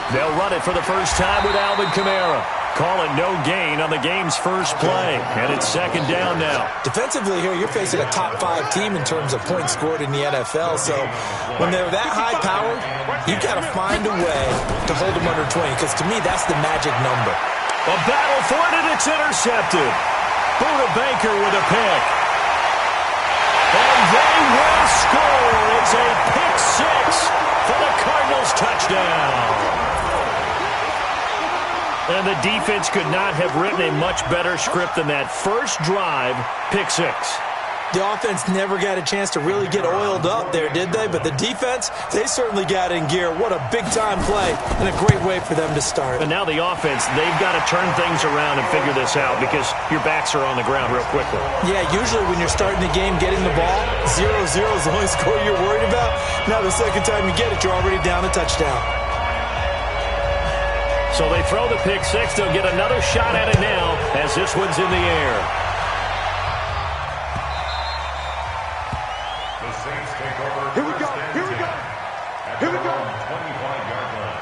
They'll run it for the first time with Alvin Kamara. Call it no gain on the game's first play. And it's second down now. Defensively here, you're facing a top-5 team in terms of points scored in the NFL. So when they're that high-powered, you've got to find a way to hold them under 20. Because to me, that's the magic number. A battle for it, and it's intercepted. Buda Baker with a pick. And they will score. It's a pick six for the Cardinals touchdown. And the defense could not have written a much better script than that first drive, pick six. The offense never got a chance to really get oiled up there, did they? But the defense, they certainly got in gear. What a big-time play and a great way for them to start. And now the offense, they've got to turn things around and figure this out because your backs are on the ground real quickly. Yeah, usually when you're starting the game getting the ball, 0-0 is the only score you're worried about. Now the second time you get it, you're already down a touchdown. So they throw the pick six. They'll get another shot at it now as this one's in the air. The Saints take over. Here we go. Here we go. Here we go. 25-yard line.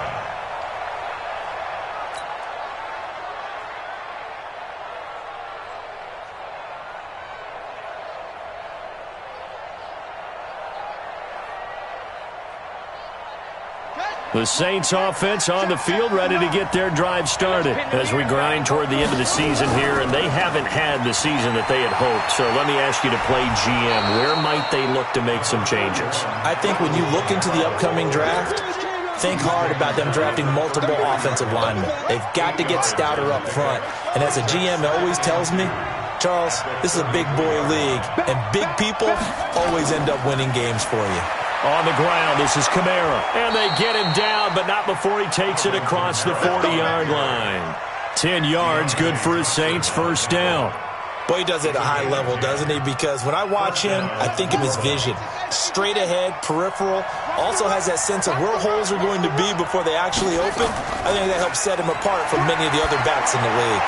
The Saints offense on the field, ready to get their drive started as we grind toward the end of the season here, and they haven't had the season that they had hoped. So let me ask you to play GM. Where might they look to make some changes? I think when you look into the upcoming draft, think hard about them drafting multiple offensive linemen. They've got to get stouter up front. And as a GM always tells me, Charles, this is a big boy league, and big people always end up winning games for you. On the ground, this is Kamara. And they get him down, but not before he takes it across the 40-yard line. 10 yards, good for his Saints first down. Boy, he does it at a high level, doesn't he? Because when I watch him, I think of his vision. Straight ahead, peripheral. Also has that sense of where holes are going to be before they actually open. I think that helps set him apart from many of the other backs in the league.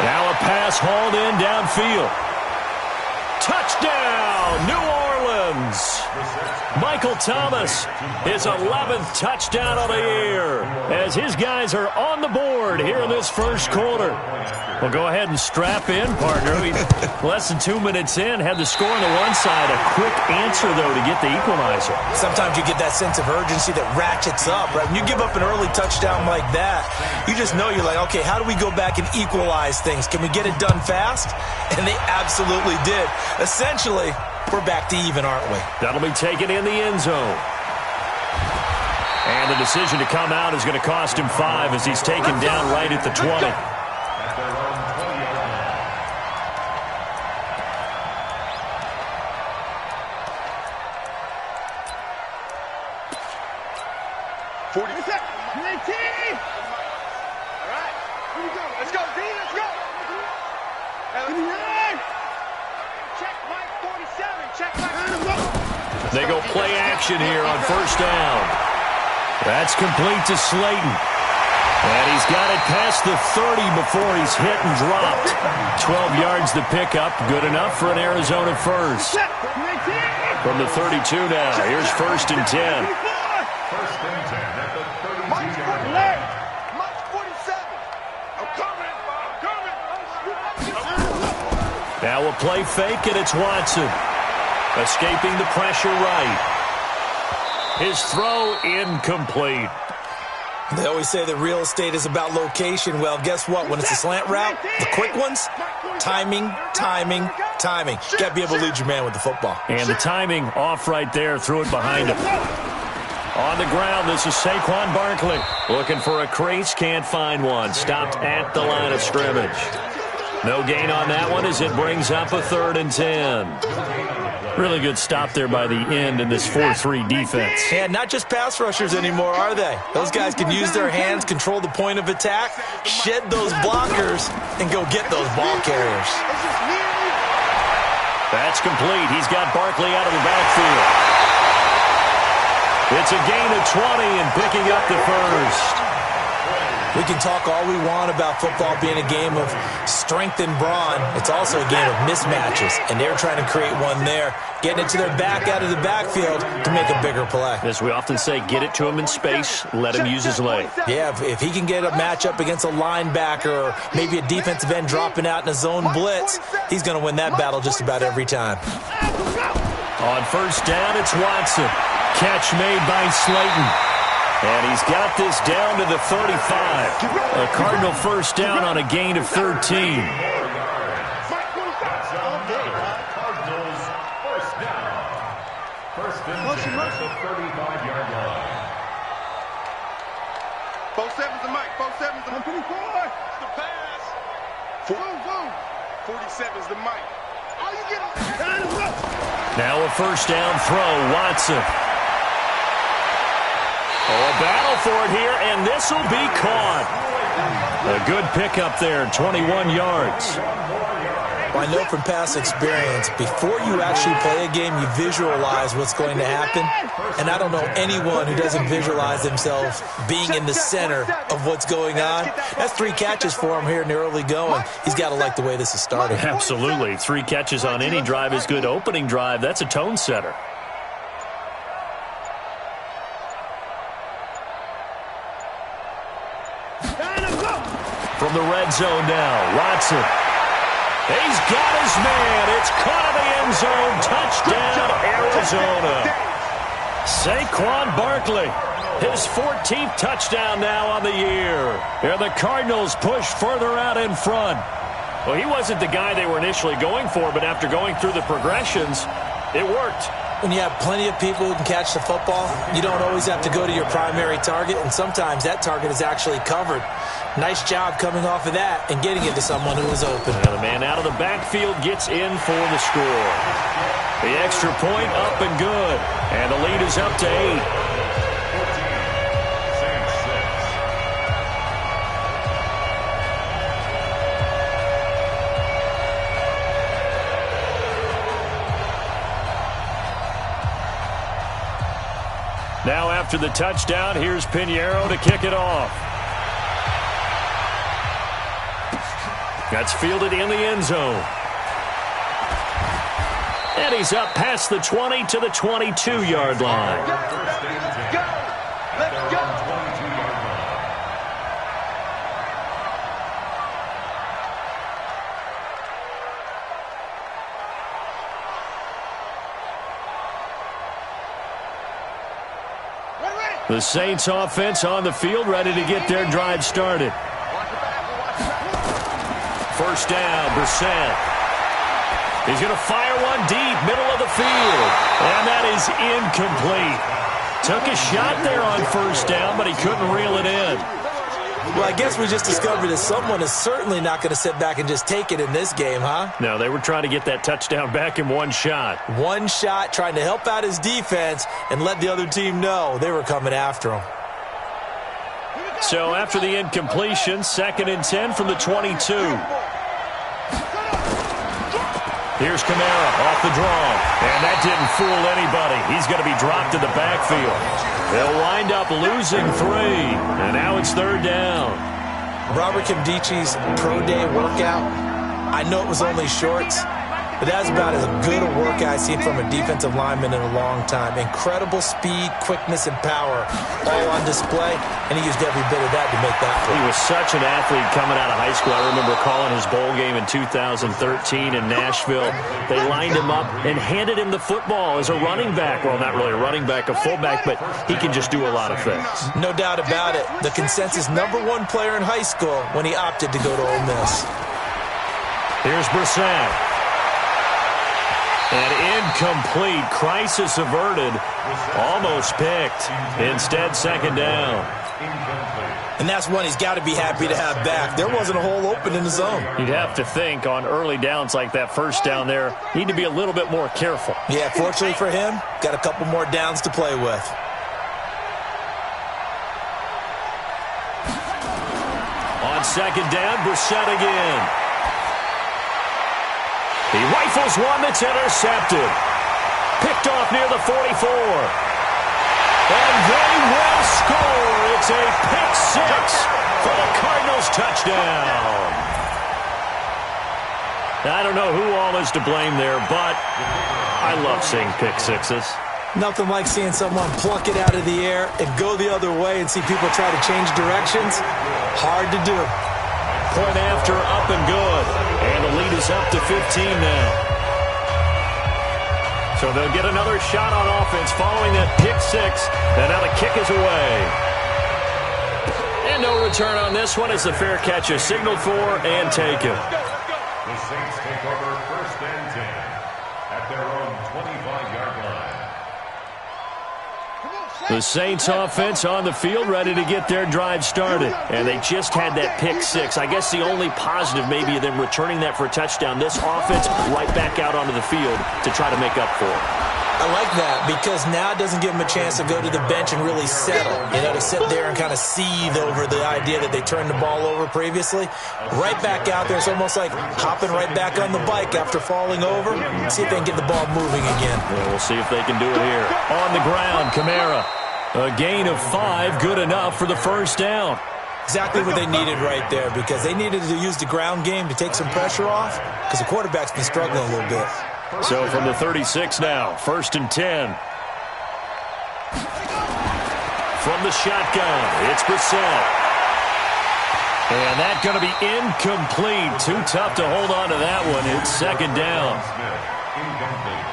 Now a pass hauled in downfield. Touchdown, New Orleans. Michael Thomas, his 11th touchdown of the year, as his guys are on the board here in this first quarter. Well, go ahead and strap in, partner. Less than 2 minutes in, had the score on the one side. A quick answer, though, to get the equalizer. Sometimes you get that sense of urgency that ratchets up, right? When you give up an early touchdown like that, you just know you're like, okay, how do we go back and equalize things? Can we get it done fast? And they absolutely did. Essentially, we're back to even, aren't we? That'll be taken in the end zone. And the decision to come out is going to cost him 5 as he's taken down right at the 20. They go play action here on first down. That's complete to Slayton. And he's got it past the 30 before he's hit and dropped. 12 yards to pick up. Good enough for an Arizona first. From the 32 now. Here's first and 10. First and 10 at the 32-yard line. Now a play fake, and it's Watson. Escaping the pressure right. His throw incomplete. They always say that real estate is about location. Well, guess what? When it's a slant route, the quick ones, timing, timing, timing. You got to be able to lead your man with the football. And the timing off right there. Threw it behind him. On the ground, this is Saquon Barkley. Looking for a crease, can't find one. Stopped at the line of scrimmage. No gain on that one as it brings up a 3rd and 10. Really good stop there by the end in this 4-3 defense. And not just pass rushers anymore, are they? Those guys can use their hands, control the point of attack, shed those blockers, and go get those ball carriers. That's complete. He's got Barkley out of the backfield. It's a gain of 20 and picking up the first. We can talk all we want about football being a game of strength and brawn. It's also a game of mismatches, and they're trying to create one there, getting it to their back out of the backfield to make a bigger play. As we often say, get it to him in space, let him use his leg. Yeah, if he can get a matchup against a linebacker or maybe a defensive end dropping out in a zone blitz, he's going to win that battle just about every time. On first down, it's Watson. Catch made by Slayton. And he's got this down to the 35. A Cardinal first down on a gain of 13. That's another Cardinals first down. First and 10 at the 35-yard line. 4-7's the mic. 4-7's the mic. 24. It's the pass. 47's the mic. Oh, you get him. Now a first down throw, Watson. Oh, a battle for it here, and this will be caught. A good pickup there, 21 yards. Well, I know from past experience, before you actually play a game, you visualize what's going to happen. And I don't know anyone who doesn't visualize themselves being in the center of what's going on. That's 3 catches for him here in the early going. He's got to like the way this is starting. Absolutely. 3 catches on any drive is good. Opening drive, that's a tone setter. From the red zone now, Watson. He's got his man. It's caught in the end zone. Touchdown, Arizona. Saquon Barkley, his 14th touchdown now on the year. And the Cardinals push further out in front. Well, he wasn't the guy they were initially going for, but after going through the progressions, it worked. When you have plenty of people who can catch the football, you don't always have to go to your primary target, and sometimes that target is actually covered. Nice job coming off of that and getting it to someone who was open. And the man out of the backfield gets in for the score. The extra point up and good, and the lead is up to 8. Now after the touchdown, here's Pinheiro to kick it off. That's fielded in the end zone. And he's up past the 20 to the 22-yard line. Let's go. The Saints offense on the field, ready to get their drive started. First down, Brissett. He's going to fire one deep, middle of the field. And that is incomplete. Took a shot there on first down, but he couldn't reel it in. Well, I guess we just discovered that someone is certainly not going to sit back and just take it in this game, huh? No, they were trying to get that touchdown back in one shot. One shot, trying to help out his defense and let the other team know they were coming after him. So after the incompletion, 2nd and 10 from the 22. Here's Kamara off the draw. And that didn't fool anybody. He's going to be dropped in the backfield. They'll wind up losing 3. And now it's 3rd down. Robert Kimdichie's pro day workout, I know it was only shorts, but that's about as good a workout I've seen from a defensive lineman in a long time. Incredible speed, quickness, and power all on display, and he used every bit of that to make that play. He was such an athlete coming out of high school. I remember calling his bowl game in 2013 in Nashville. They lined him up and handed him the football as a running back. Well, not really a running back, a fullback, but he can just do a lot of things. No doubt about it. The consensus #1 player in high school when he opted to go to Ole Miss. Here's Brissett. And incomplete. Crisis averted. Almost picked. Instead, 2nd down. And that's one he's got to be happy to have back. There wasn't a hole open in the zone. You'd have to think on early downs like that first down there, need to be a little bit more careful. Yeah, fortunately for him, got a couple more downs to play with. On 2nd down, Brissett again. He rifles one that's intercepted. Picked off near the 44. And they will score. It's a pick 6 for the Cardinals touchdown. I don't know who all is to blame there, but I love seeing pick sixes. Nothing like seeing someone pluck it out of the air and go the other way and see people try to change directions. Hard to do. Point after, up and good. And the lead is up to 15 now. So they'll get another shot on offense following that pick six. And now the kick is away. And no return on this one as the fair catch is signaled for and taken. The Saints take over 1st and 10 at their own 25-yard line. The Saints offense on the field ready to get their drive started. And they just had that pick six. I guess the only positive maybe of them returning that for a touchdown. This offense right back out onto the field to try to make up for it. I like that because now it doesn't give them a chance to go to the bench and really settle. You know, to sit there and kind of seethe over the idea that they turned the ball over previously. Right back out there. It's almost like hopping right back on the bike after falling over. See if they can get the ball moving again. Yeah, we'll see if they can do it here. On the ground, Kamara. A gain of 5, good enough for the first down. Exactly what they needed right there because they needed to use the ground game to take some pressure off because the quarterback's been struggling a little bit. So from the 36 now, 1st and 10. From the shotgun, it's Brissett. And that's going to be incomplete. Too tough to hold on to that one. It's 2nd down. Incomplete.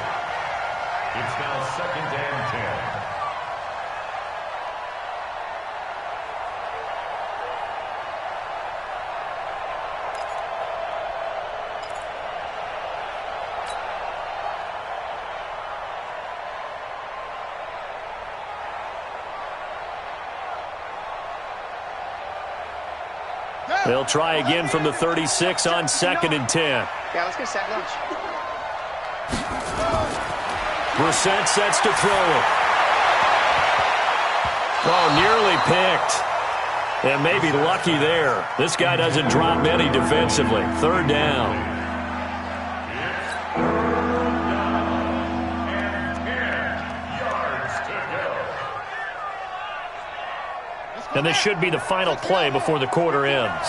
It's now 2nd and 10. They'll try again from the 36 on 2nd and 10. Yeah, let's get set lunch. Brissett sets to throw it. Oh, nearly picked. And maybe lucky there. This guy doesn't drop many defensively. 3rd down. And this should be the final play before the quarter ends.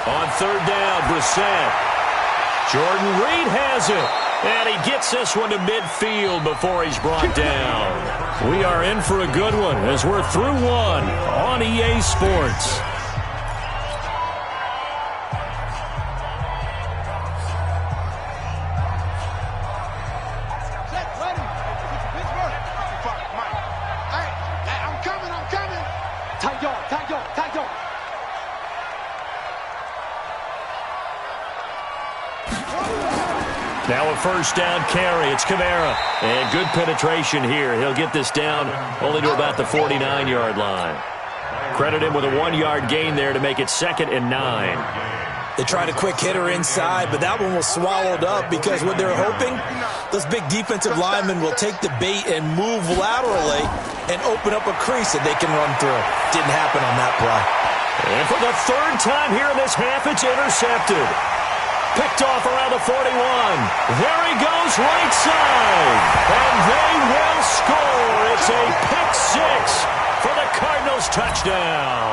On 3rd down, Brissett. Jordan Reed has it. And he gets this one to midfield before he's brought down. We are in for a good one as we're through one on EA Sports. Now a 1st down carry. It's Kamara. And good penetration here. He'll get this down only to about the 49-yard line. Credit him with a 1-yard gain there to make it 2nd and 9. They tried a quick hitter inside, but that one was swallowed up because what they're hoping, those big defensive linemen will take the bait and move laterally and open up a crease that they can run through. Didn't happen on that play. And for the 3rd time here in this half, it's intercepted. Picked off around the 41. There he goes right side. And they will score. It's a pick six for the Cardinals touchdown.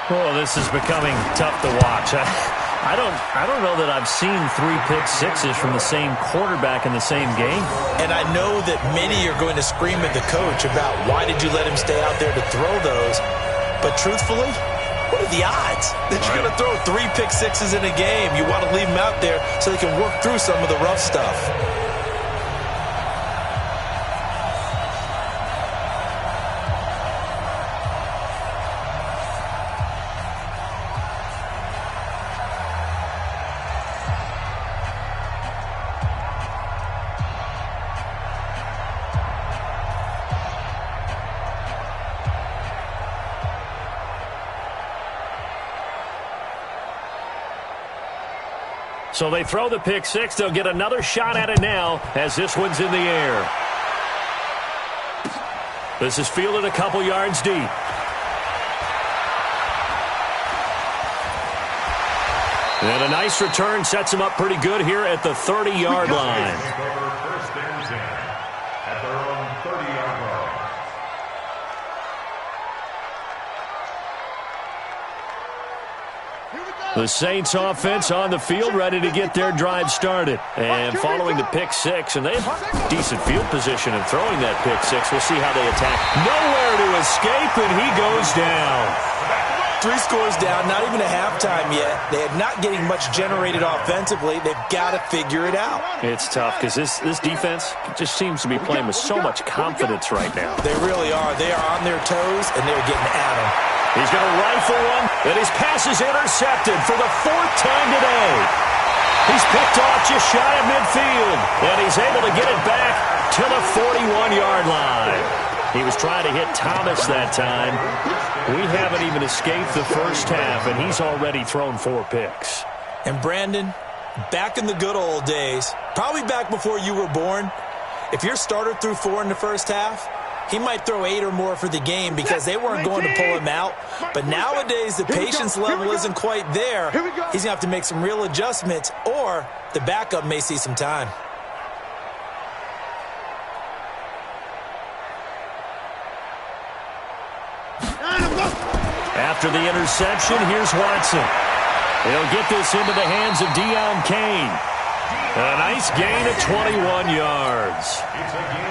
Oh, this is becoming tough to watch. I don't know that I've seen 3 pick sixes from the same quarterback in the same game. And I know that many are going to scream at the coach about why did you let him stay out there to throw those. But truthfully, what are the odds that you're going to throw 3 pick sixes in a game? You want to leave them out there so they can work through some of the rough stuff. So they throw the pick six. They'll get another shot at it now as this one's in the air. This is fielded a couple yards deep. And a nice return sets him up pretty good here at the 30-yard line. First and 10 at their own 30-yard The Saints offense on the field, ready to get their drive started. And following the pick six, and they have decent field position in throwing that pick six. We'll see how they attack. Nowhere to escape, and he goes down. 3 scores down, not even a halftime yet. They are not getting much generated offensively. They've got to figure it out. It's tough because this defense just seems to be playing with so much confidence right now. They really are. They are on their toes, and they're getting at them. He's going to rifle one, and his pass is intercepted for the 4th time today. He's picked off just shy of midfield, and he's able to get it back to the 41-yard line. He was trying to hit Thomas that time. We haven't even escaped the first half, and he's already thrown 4 picks. And Brandon, back in the good old days, probably back before you were born, if your starter threw 4 in the first half, he might throw 8 or more for the game because they weren't going to pull him out. But nowadays, the patience level isn't quite there. He's going to have to make some real adjustments, or the backup may see some time. After the interception, here's Watson. He'll get this into the hands of Deion Kane. A nice gain of 21 yards.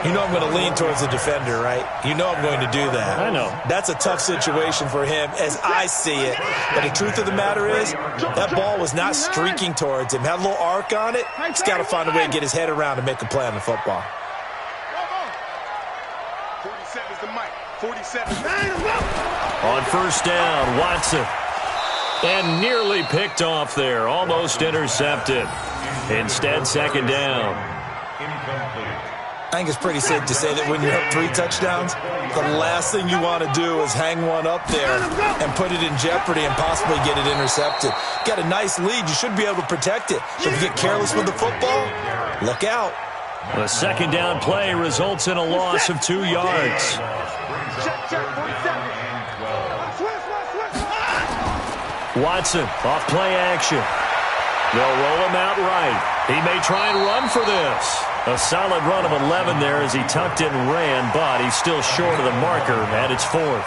You know I'm going to lean towards the defender, right? You know I'm going to do that. I know. That's a tough situation for him as I see it. But the truth of the matter is, that ball was not streaking towards him. Had a little arc on it. He's got to find a way to get his head around and make a play on the football. 47 is the mic. 47. On first down, Watson. And nearly picked off there. Almost intercepted. Instead, second down. I think it's pretty safe to say that when you have 3 touchdowns, the last thing you want to do is hang one up there and put it in jeopardy and possibly get it intercepted. Got a nice lead. You should be able to protect it. But if you get careless with the football, look out. The second down play results in a loss of 2 yards. Watson off play action. They'll roll him out right. He may try and run for this. A solid run of 11 there as he tucked it and ran, but he's still short of the marker, and it's 4th.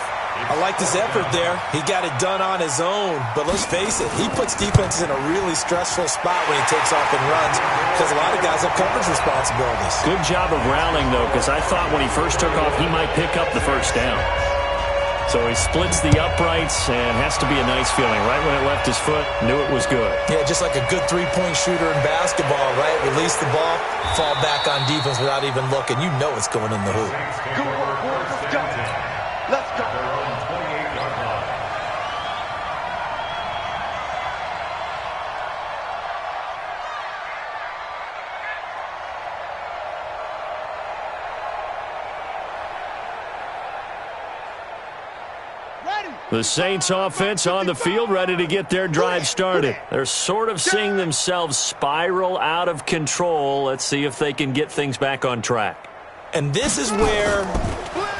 I liked his effort there. He got it done on his own. But let's face it, he puts defenses in a really stressful spot when he takes off and runs because a lot of guys have coverage responsibilities. Good job of rallying, though, because I thought when he first took off, he might pick up the first down. So he splits the uprights and has to be a nice feeling. Right when it left his foot, knew it was good. Yeah, just like a good three-point shooter in basketball, right? Release the ball, fall back on defense without even looking. You know it's going in the hoop. Good work, boys. Let's go. Let's go. The Saints offense on the field, ready to get their drive started. They're sort of seeing themselves spiral out of control. Let's see if they can get things back on track. And this is where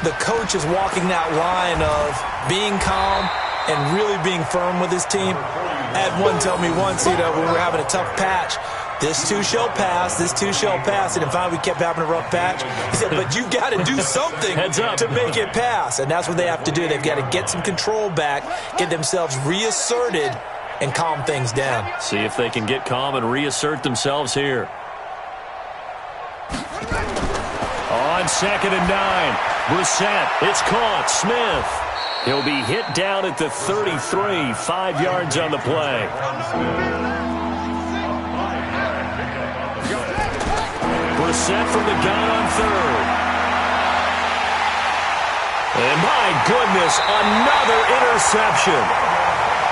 the coach is walking that line of being calm and really being firm with his team. I had one tell me once, when we were having a tough patch, this too shall pass, this too shall pass. And finally we kept having a rough patch. He said, but you got to do something to make it pass. And that's what they have to do. They've got to get some control back, get themselves reasserted, and calm things down. See if they can get calm and reassert themselves here. On 2nd and 9, Brissett, it's caught. Smith, he'll be hit down at the 33, 5 yards on the play. Brissett from the gun on 3rd. And my goodness, another interception.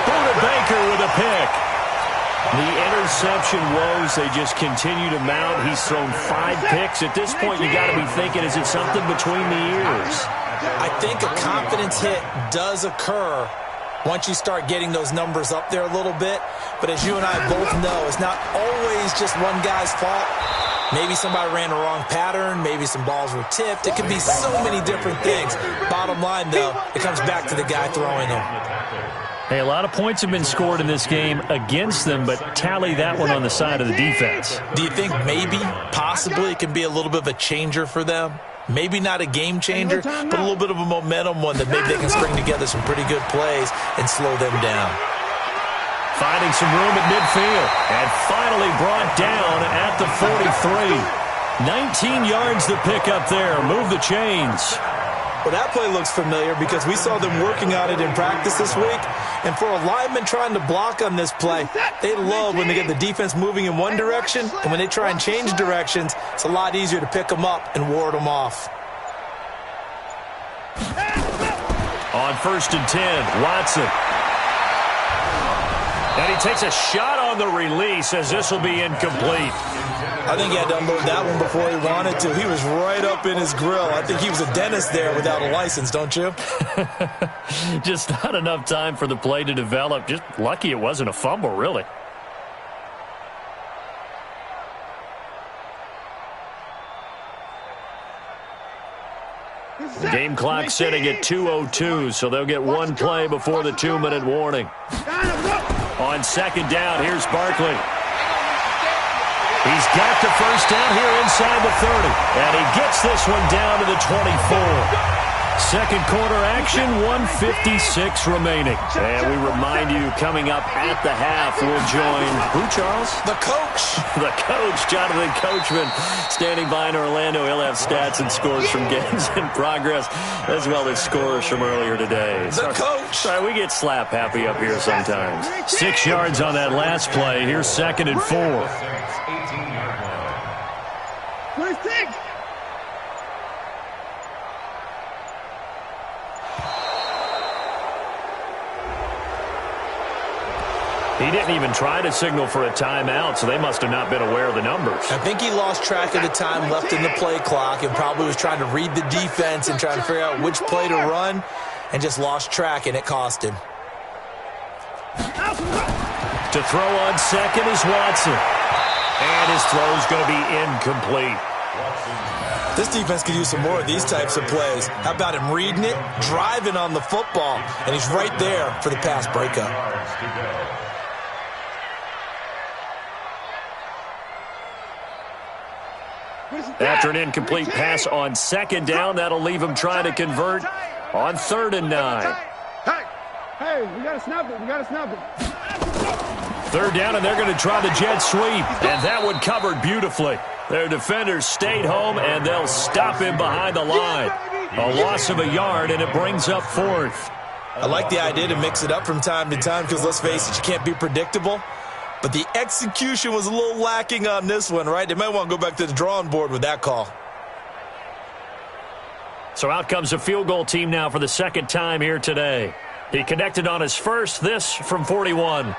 Buda Baker with a pick. The interception woes, they just continue to mount. He's thrown 5 picks. At this point, you got to be thinking, is it something between the ears? I think a confidence hit does occur once you start getting those numbers up there a little bit. But as you and I both know, it's not always just one guy's fault. Maybe somebody ran the wrong pattern. Maybe some balls were tipped. It could be so many different things. Bottom line, though, it comes back to the guy throwing them. Hey, a lot of points have been scored in this game against them, but tally that one on the side of the defense. Do you think maybe, possibly, it can be a little bit of a changer for them? Maybe not a game changer, but a little bit of a momentum one that maybe they can string together some pretty good plays and slow them down. Finding some room at midfield. And finally brought down at the 43. 19 yards to pick up there. Move the chains. Well, that play looks familiar because we saw them working on it in practice this week. And for a lineman trying to block on this play, they love when they get the defense moving in one direction. And when they try and change directions, it's a lot easier to pick them up and ward them off. On 1st and 10, Watson. And he takes a shot on the release as this will be incomplete. I think he had to unload that one before he wanted to. He was right up in his grill. I think he was a dentist there without a license, don't you? Just not enough time for the play to develop. Just lucky it wasn't a fumble, really. The game clock sitting at 2:02, so they'll get one play before the 2-minute warning. On 2nd down, here's Barkley. He's got the first down here inside the 30, and he gets this one down to the 24. Second quarter action, 1:56 remaining. And we remind you, coming up at the half, we'll join who, Charles? The coach. The coach, Jonathan Coachman, standing by in Orlando. He'll have stats and scores from games in progress, as well as scores from earlier today. The coach. Sorry, we get slap happy up here sometimes. 6 yards on that last play. Here's 2nd and 4. He didn't even try to signal for a timeout, so they must have not been aware of the numbers. I think he lost track of the time left in the play clock and probably was trying to read the defense and trying to figure out which play to run and just lost track, and it cost him. To throw on 2nd is Watson. And his throw's going to be incomplete. This defense could use some more of these types of plays. How about him reading it, driving on the football, and he's right there for the pass breakup. After an incomplete pass on 2nd down, that'll leave him trying to convert on 3rd and 9. Hey, we got to snap it. We got to snap it. 3rd down, and they're going to try the jet sweep. And that one covered beautifully. Their defenders stayed home, and they'll stop him behind the line. A loss of a yard, and it brings up 4th. I like the idea to mix it up from time to time because, let's face it, you can't be predictable. But the execution was a little lacking on this one, right? They might want to go back to the drawing board with that call. So out comes a field goal team now for the 2nd time here today. He connected on his first, this from 41.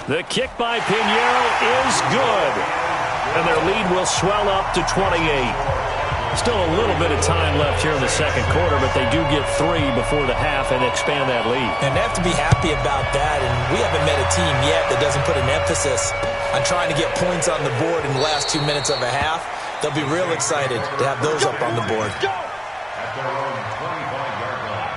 The kick by Pinheiro is good. And their lead will swell up to 28. Still a little bit of time left here in the 2nd quarter, but they do get 3 before the half and expand that lead. And they have to be happy about that. And we haven't met a team yet that doesn't put an emphasis on trying to get points on the board in the last 2 minutes of a half. They'll be real excited to have those up on the board. At their own 25-yard line.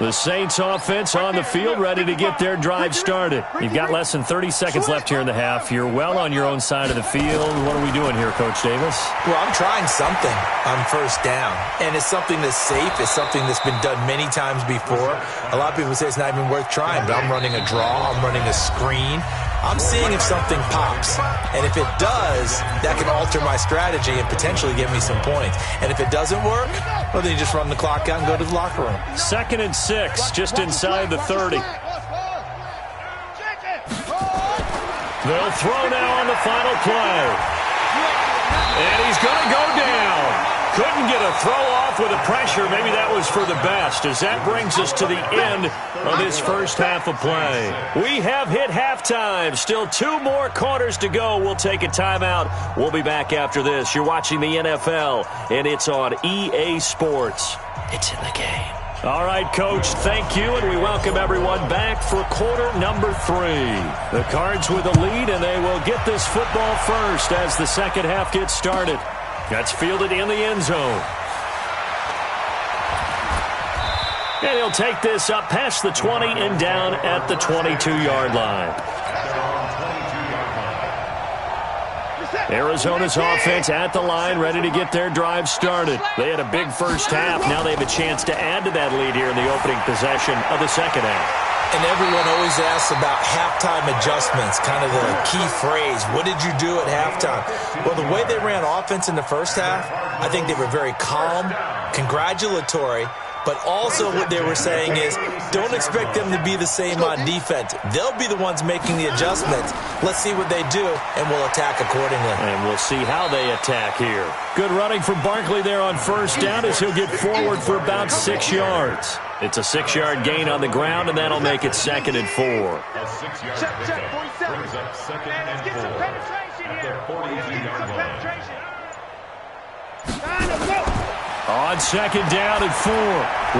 The Saints offense on the field, ready to get their drive started. You've got less than 30 seconds left here in the half. You're well on your own side of the field. What are we doing here, Coach Davis? Well, I'm trying something on 1st down. And it's something that's safe. It's something that's been done many times before. A lot of people say it's not even worth trying, but I'm running a draw. I'm running a screen. I'm seeing if something pops. And if it does, that can alter my strategy and potentially give me some points. And if it doesn't work, well, then you just run the clock out and go to the locker room. 2nd and 6, just inside the 30. They'll throw now on the final play. And he's going to go down. Couldn't get a throw off with the pressure. Maybe that was for the best, as that brings us to the end of this first half of play. We have hit halftime. Still 2 more quarters to go. We'll take a timeout. We'll be back after this. You're watching the NFL, and it's on EA Sports. It's in the game. All right, Coach, thank you, and we welcome everyone back for quarter number 3. The Cards with the lead, and they will get this football first as the second half gets started. That's fielded in the end zone. And he'll take this up past the 20 and down at the 22-yard line. Arizona's offense at the line, ready to get their drive started. They had a big first half. Now they have a chance to add to that lead here in the opening possession of the second half. And everyone always asks about halftime adjustments, kind of the key phrase. What did you do at halftime? Well, the way they ran offense in the first half, I think they were very calm, congratulatory, but also what they were saying is don't expect them to be the same on defense. They'll be the ones making the adjustments. Let's see what they do, and we'll attack accordingly. And we'll see how they attack here. Good running from Barkley there on first down as he'll get forward for about 6 yards. It's a 6-yard gain on the ground, and that'll make it 2nd and 4. A 6-yard pickup brings up 2nd and 4 at the 42-yard line. On 2nd down and 4,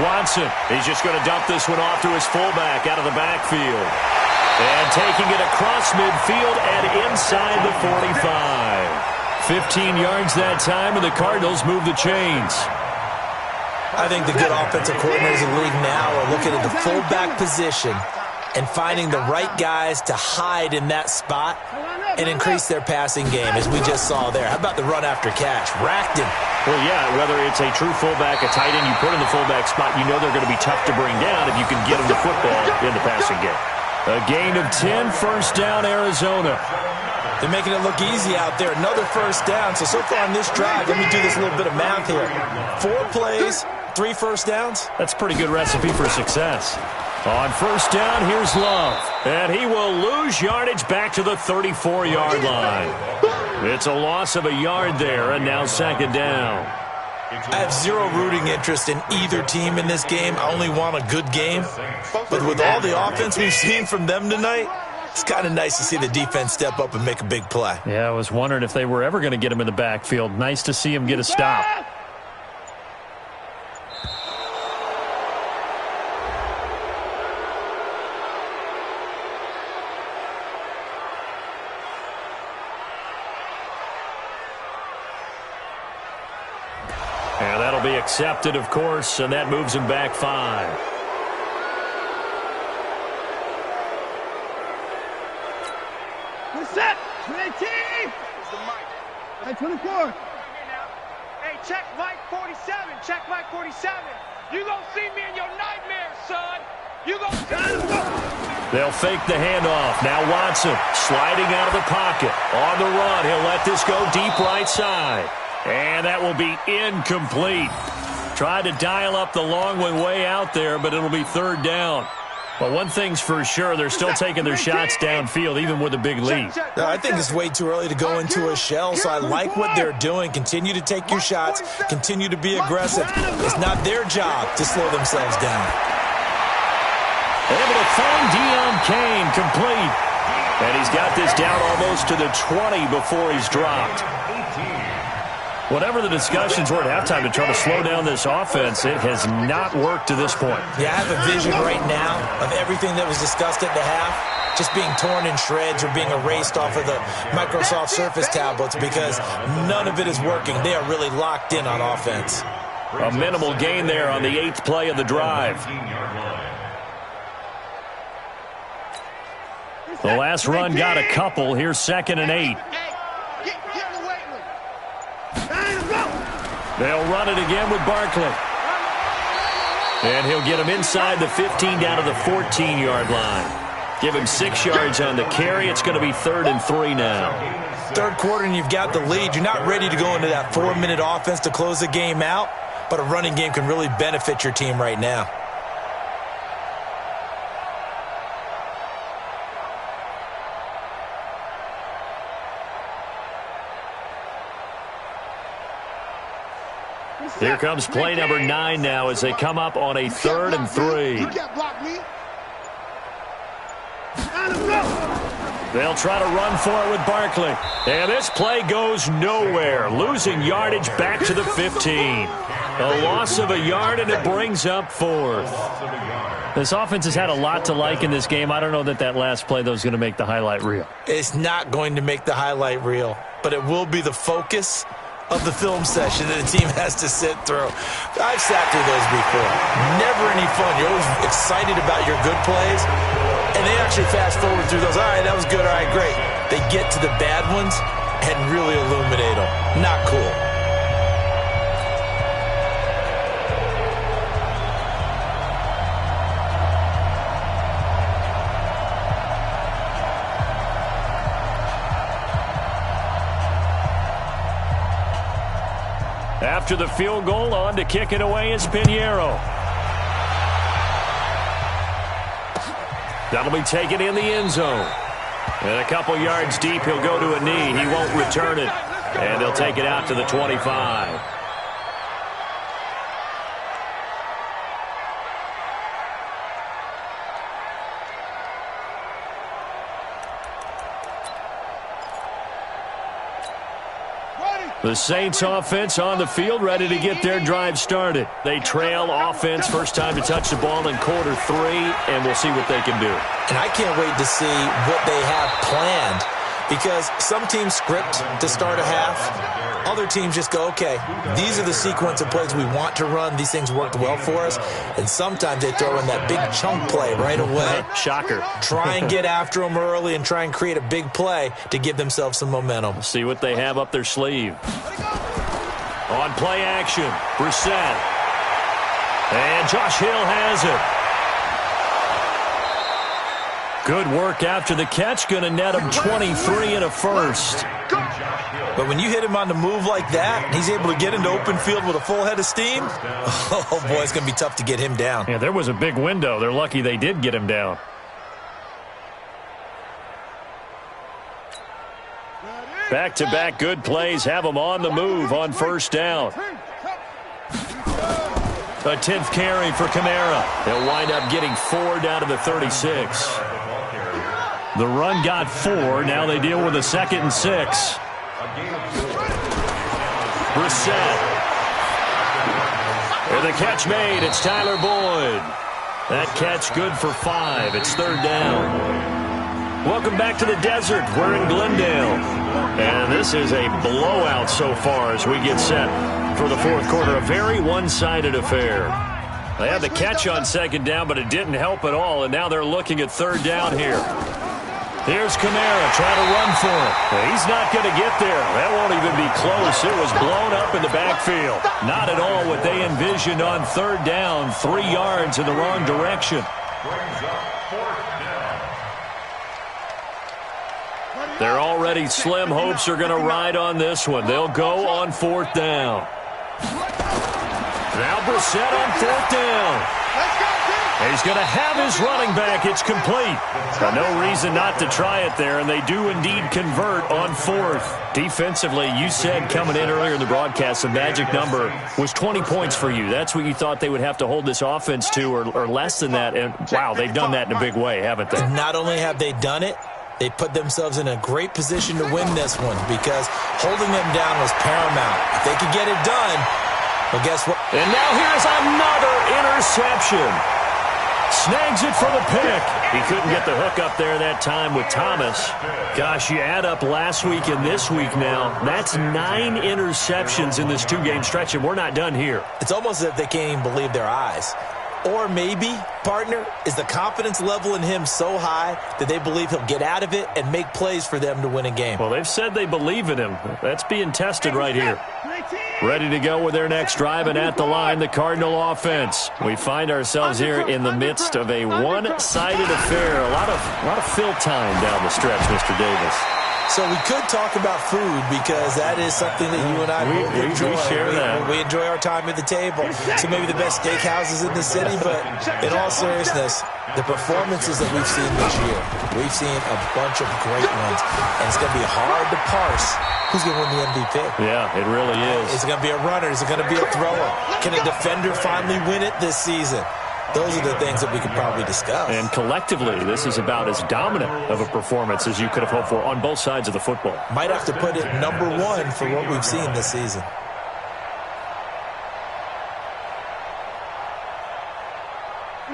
Watson. He's just going to dump this one off to his fullback out of the backfield. And taking it across midfield and inside the 45. 15 yards that time, and the Cardinals move the chains. I think the good offensive coordinators in the league now are looking at the fullback position and finding the right guys to hide in that spot and increase their passing game, as we just saw there. How about the run after catch? Racked him. Well, yeah, whether it's a true fullback, a tight end you put in the fullback spot, you know they're going to be tough to bring down if you can get them the football in the passing game. A gain of 10, first down, Arizona. They're making it look easy out there. Another first down. So far on this drive, let me do this little bit of math here. 4 plays, 3 first downs. That's a pretty good recipe for success. On first down, here's Love. And he will lose yardage back to the 34-yard line. It's a loss of a yard there, and now 2nd down. I have zero rooting interest in either team in this game. I only want a good game. But with all the offense we've seen from them tonight, it's kind of nice to see the defense step up and make a big play. Yeah, I was wondering if they were ever going to get him in the backfield. Nice to see him get a stop. And that'll be accepted, of course, and that moves him back 5. Set. 18. Hey, 24. Hey, check Mike 47. Check Mike 47. You gonna see me in your nightmares, son. You gonna see me. They'll fake the handoff. Now Watson sliding out of the pocket. On the run, he'll let this go deep right side. And that will be incomplete. Tried to dial up the long one way out there, but it'll be 3rd down. But one thing's for sure, they're still taking their shots downfield, even with a big lead. I think it's way too early to go into a shell, so I like what they're doing. Continue to take your shots. Continue to be aggressive. It's not their job to slow themselves down. Able to find Deion Kane, complete. And he's got this down almost to the 20 before he's dropped. Whatever the discussions were at halftime to try to slow down this offense, it has not worked to this point. Yeah, I have a vision right now of everything that was discussed at the half just being torn in shreds or being erased off of the Microsoft Surface tablets because none of it is working. They are really locked in on offense. A minimal gain there on the 8th play of the drive. The last run got a couple. Here's 2nd and 8. They'll run it again with Barkley. And he'll get him inside the 15 down to the 14-yard line. Give him 6 yards on the carry. It's going to be 3rd and 3 now. 3rd quarter and you've got the lead. You're not ready to go into that 4-minute offense to close the game out, but a running game can really benefit your team right now. Here comes play number 9 now as they come up on a 3rd and 3. They'll try to run for it with Barkley. And this play goes nowhere, losing yardage back to the 15. A loss of a yard, and it brings up 4th. This offense has had a lot to like in this game. I don't know that last play, though, is going to make the highlight reel. It's not going to make the highlight reel, but it will be the focus of the film session that a team has to sit through. I've sat through those before. Never any fun. You're always excited about your good plays, and they actually fast forward through those. All right, that was good. All right, great. They get to the bad ones and really illuminate them. Not cool. After the field goal, on to kick it away is Pinheiro. That'll be taken in the end zone. And a couple yards deep, he'll go to a knee. He won't return it. And they'll take it out to the 25. The Saints offense on the field, ready to get their drive started. They trail offense, first time to touch the ball in quarter 3, and we'll see what they can do. And I can't wait to see what they have planned, because some teams script to start a half. Other teams just go, okay, these are the sequence of plays we want to run. These things worked well for us. And sometimes they throw in that big chunk play right away. Shocker. Try and get after them early and try and create a big play to give themselves some momentum. See what they have up their sleeve. On play action, Brissett. And Josh Hill has it. Good work after the catch. Going to net him 23 and a first. But when you hit him on the move like that, he's able to get into open field with a full head of steam, oh, boy, it's going to be tough to get him down. Yeah, there was a big window. They're lucky they did get him down. Back-to-back good plays have them on the move on first down. A 10th carry for Kamara. They'll wind up getting 4 down to the 36. The run got 4. Now they deal with a 2nd and 6. Brissett. And the catch made. It's Tyler Boyd. That catch good for 5. It's 3rd down. Welcome back to the desert. We're in Glendale. And this is a blowout so far as we get set for the 4th quarter. A very one-sided affair. They had the catch on 2nd down, but it didn't help at all. And now they're looking at 3rd down here. Here's Kamara trying to run for it. Well, he's not going to get there. That won't even be close. It was blown up in the backfield. Not at all what they envisioned on 3rd down. 3 yards in the wrong direction. They're already slim hopes are going to ride on this one. They'll go on 4th down. Now Brissett on 4th down. He's going to have his running back. It's complete. No reason not to try it there, and they do indeed convert on 4th. Defensively, you said coming in earlier in the broadcast, the magic number was 20 points for you. That's what you thought they would have to hold this offense to, or less than that. And, wow, they've done that in a big way, haven't they? Not only have they done it, they put themselves in a great position to win this one because holding them down was paramount. If they could get it done, well, guess what? And now here's another interception. Snags it for the pick. He couldn't get the hook up there that time with Thomas. Gosh, you add up last week and this week now. That's 9 interceptions in this 2-game stretch, and we're not done here. It's almost as if they can't even believe their eyes. Or maybe, partner, is the confidence level in him so high that they believe he'll get out of it and make plays for them to win a game. Well, they've said they believe in him. That's being tested right here. Ready to go with their next drive, and at the line, the Cardinal offense. We find ourselves here in the midst of a one-sided affair. A lot of fill time down the stretch, Mr. Davis. So we could talk about food because that is something that you and I enjoy. We share that. We enjoy our time at the table. So maybe the best steakhouses in the city, but in all seriousness, the performances that we've seen this year, we've seen a bunch of great ones, and it's going to be hard to parse who's going to win the MVP. Yeah, it really is. Is it going to be a runner? Is it going to be a thrower? Can a defender finally win it this season? Those are the things that we could probably discuss. And collectively, this is about as dominant of a performance as you could have hoped for on both sides of the football. Might have to put it number 1 for what we've seen this season.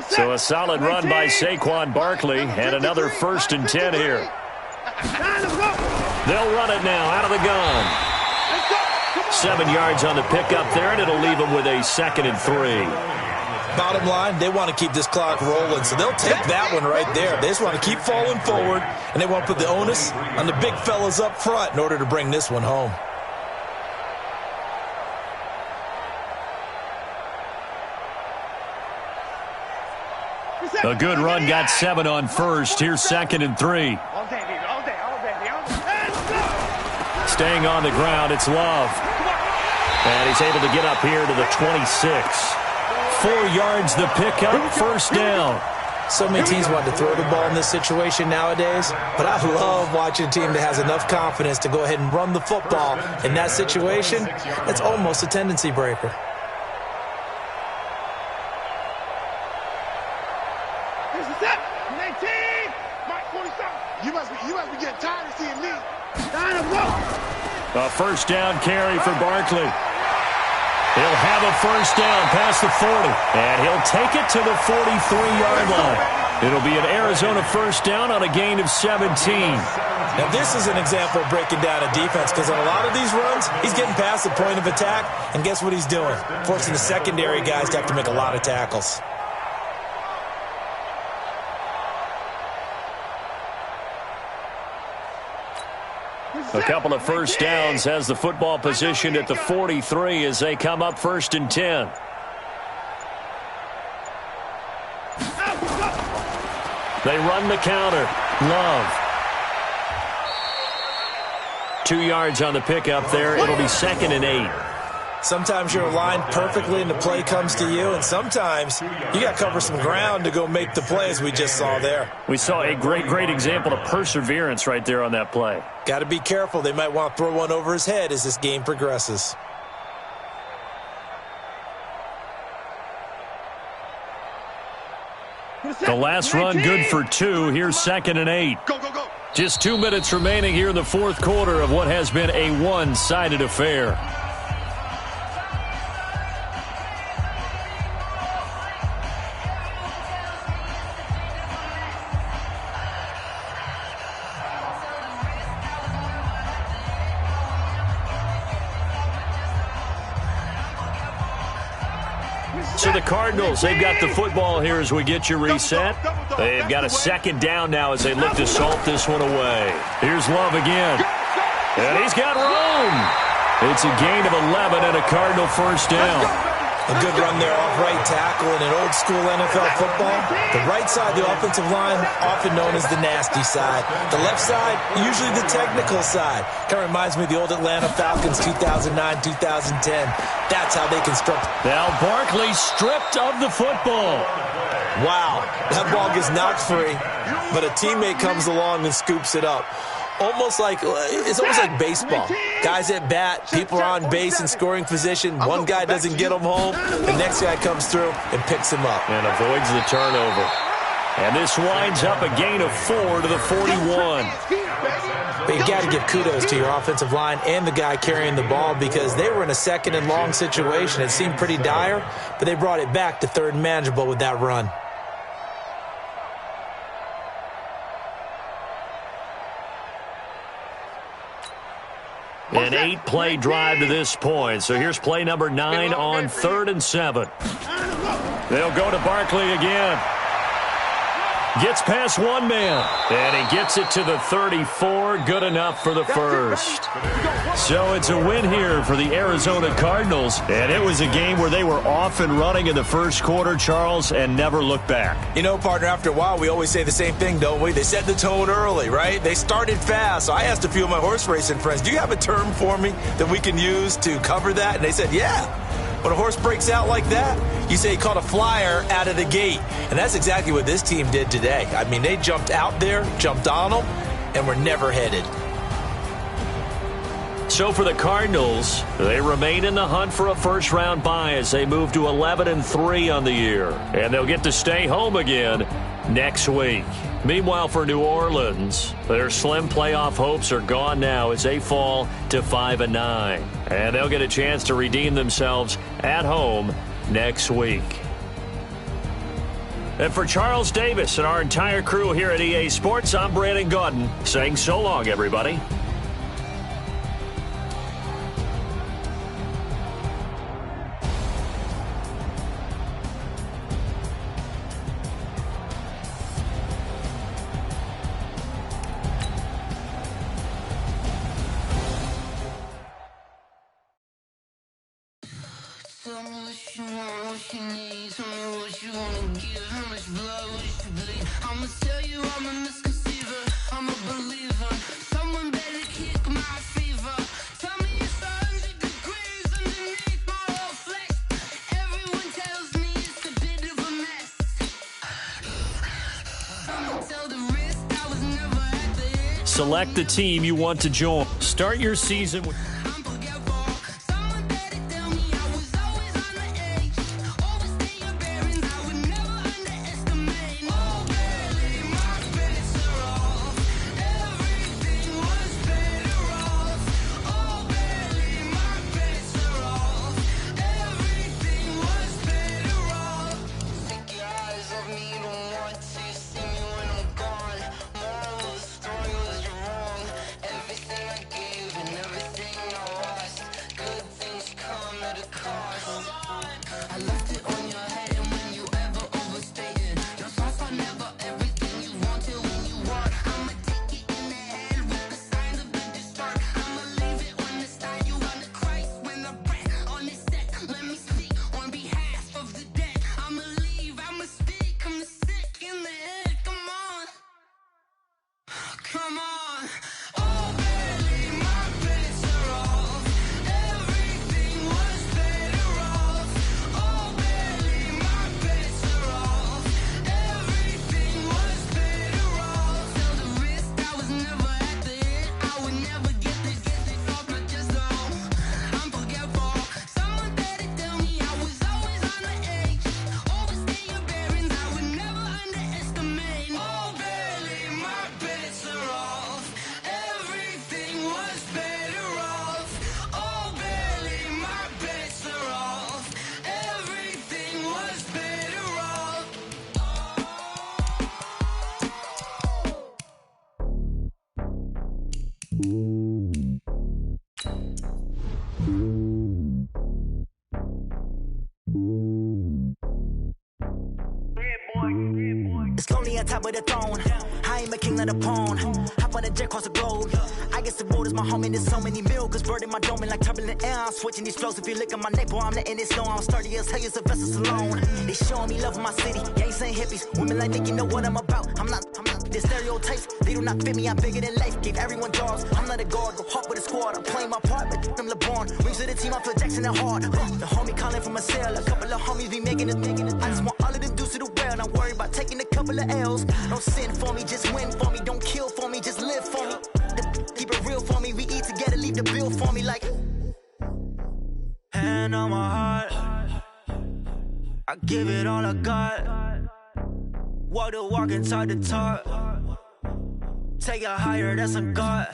So a solid run by Saquon Barkley and another 1st and 10 here. They'll run it now out of the gun. 7 yards on the pickup there, and it'll leave them with a 2nd and 3. Bottom line, they want to keep this clock rolling, so they'll take that one right there. They just want to keep falling forward, and they want to put the onus on the big fellas up front in order to bring this one home. A good run got 7 on first. Here's 2nd and 3. All day, baby. All day. Staying on the ground, it's Love. And he's able to get up here to the 26. 4 yards the pickup, 1st down. So many teams want to throw the ball in this situation nowadays, but I love watching a team that has enough confidence to go ahead and run the football. In that situation, that's almost a tendency breaker. You must be getting tired of seeing me. A 1st down carry for Barkley. He'll have a 1st down past the 40, and he'll take it to the 43-yard line. It'll be an Arizona 1st down on a gain of 17. Now, this is an example of breaking down a defense, because on a lot of these runs, he's getting past the point of attack, and guess what he's doing? Forcing the secondary guys to have to make a lot of tackles. A couple of 1st downs has the football positioned at the 43 as they come up 1st and 10. They run the counter. Love. 2 yards on the pickup there. It'll be 2nd and 8. Sometimes you're aligned perfectly and the play comes to you, and sometimes you got to cover some ground to go make the play, as we just saw there. We saw a great example of perseverance right there on that play. Got to be careful. They might want to throw one over his head as this game progresses. The last run good for 2. Here's 2nd and 8. Go. Just 2 minutes remaining here in the 4th quarter of what has been a one-sided affair. So the Cardinals, they've got the football here as we get you reset. They've got a 2nd down now as they look to salt this one away. Here's Love again. And he's got room. It's a gain of 11 and a Cardinal 1st down. A good run there off right tackle in an old-school NFL football. The right side of the offensive line, often known as the nasty side. The left side, usually the technical side. Kind of reminds me of the old Atlanta Falcons 2009, 2010. That's how they construct. Now Barkley stripped of the football. Wow, that ball gets knocked free, but a teammate comes along and scoops it up. It's almost like baseball. Guys at bat, people are on base in scoring position. One guy doesn't get them home. The next guy comes through and picks him up. And avoids the turnover. And this winds up a gain of 4 to the 41. But you got to give kudos to your offensive line and the guy carrying the ball, because they were in a 2nd and long situation. It seemed pretty dire, but they brought it back to 3rd and manageable with that run. An 8-play drive to this point. So here's play number 9 on 3rd and 7. They'll go to Barkley again. Gets past one man. And he gets it to the 34. Good enough for the 1st. So it's a win here for the Arizona Cardinals. And it was a game where they were off and running in the 1st quarter, Charles, and never looked back. You know, partner, after a while, we always say the same thing, don't we? They set the tone early, right? They started fast. So I asked a few of my horse racing friends, do you have a term for me that we can use to cover that? And they said, yeah. When a horse breaks out like that, you say he caught a flyer out of the gate. And that's exactly what this team did today. I mean, they jumped out there, jumped on them, and were never headed. So for the Cardinals, they remain in the hunt for a first-round bye as they move to 11-3 on the year. And they'll get to stay home again next week. Meanwhile, for New Orleans, their slim playoff hopes are gone now as they fall to 5-9. And they'll get a chance to redeem themselves at home next week. And for Charles Davis and our entire crew here at EA Sports, I'm Brandon Gaudin saying so long, everybody. Tell me what you want, what you need. Tell me what you wanna give. How much blood would you bleed? I'ma tell you I'm a misconceiver. I'm a believer. Someone better kick my fever. Tell me it's 100 degrees underneath my whole flesh. Everyone tells me it's a bit of a mess. I'ma tell the wrist I was never at the edge. Select the team you want to join. Start your season with... Come on. Oh, barely, my bets are off. Everything was better off. Oh, barely, my bets are off. Everything was better off. Tell the wrist I was never at the end. I would never get this off my chest, though. I'm forgetful. Someone better tell me I was always on the edge. Overstay your bearings, I would never underestimate. Oh, barely, my bets are off. Everything was better off. Oh, barely, my bets are off. Everything was better off. It's lonely on top of the throne. I am a king of the pawn. Hop on a jet across the globe. I guess the world is my home and there's so many milkers bird in my dome and like turbulent air. I'm switching these flows. If you look at my neck, boy, I'm letting it snow. I'm sturdy as hell as a vessel alone. They showing me love in my city. Gangs ain't hippies. Women like Nick, you know what I'm about. I'm not. The stereotypes, they do not fit me. I'm bigger than life. Gave everyone jobs. I'm not a guard. Go hard with a squad. I'm playing my part, but I'm LeBron. Rings to the team. I feel Jackson and hard. The homie calling from a cell. A couple of homies be making it. I just want all of them dudes to do well. Not worry about taking a couple of L's. Don't sin for me, just win for me. Don't kill for me, just live for me. Keep it real for me. We eat together, leave the bill for me like. Hand on my heart, I give it all I got. Walk the walk and talk the talk. Take it higher, that's a God.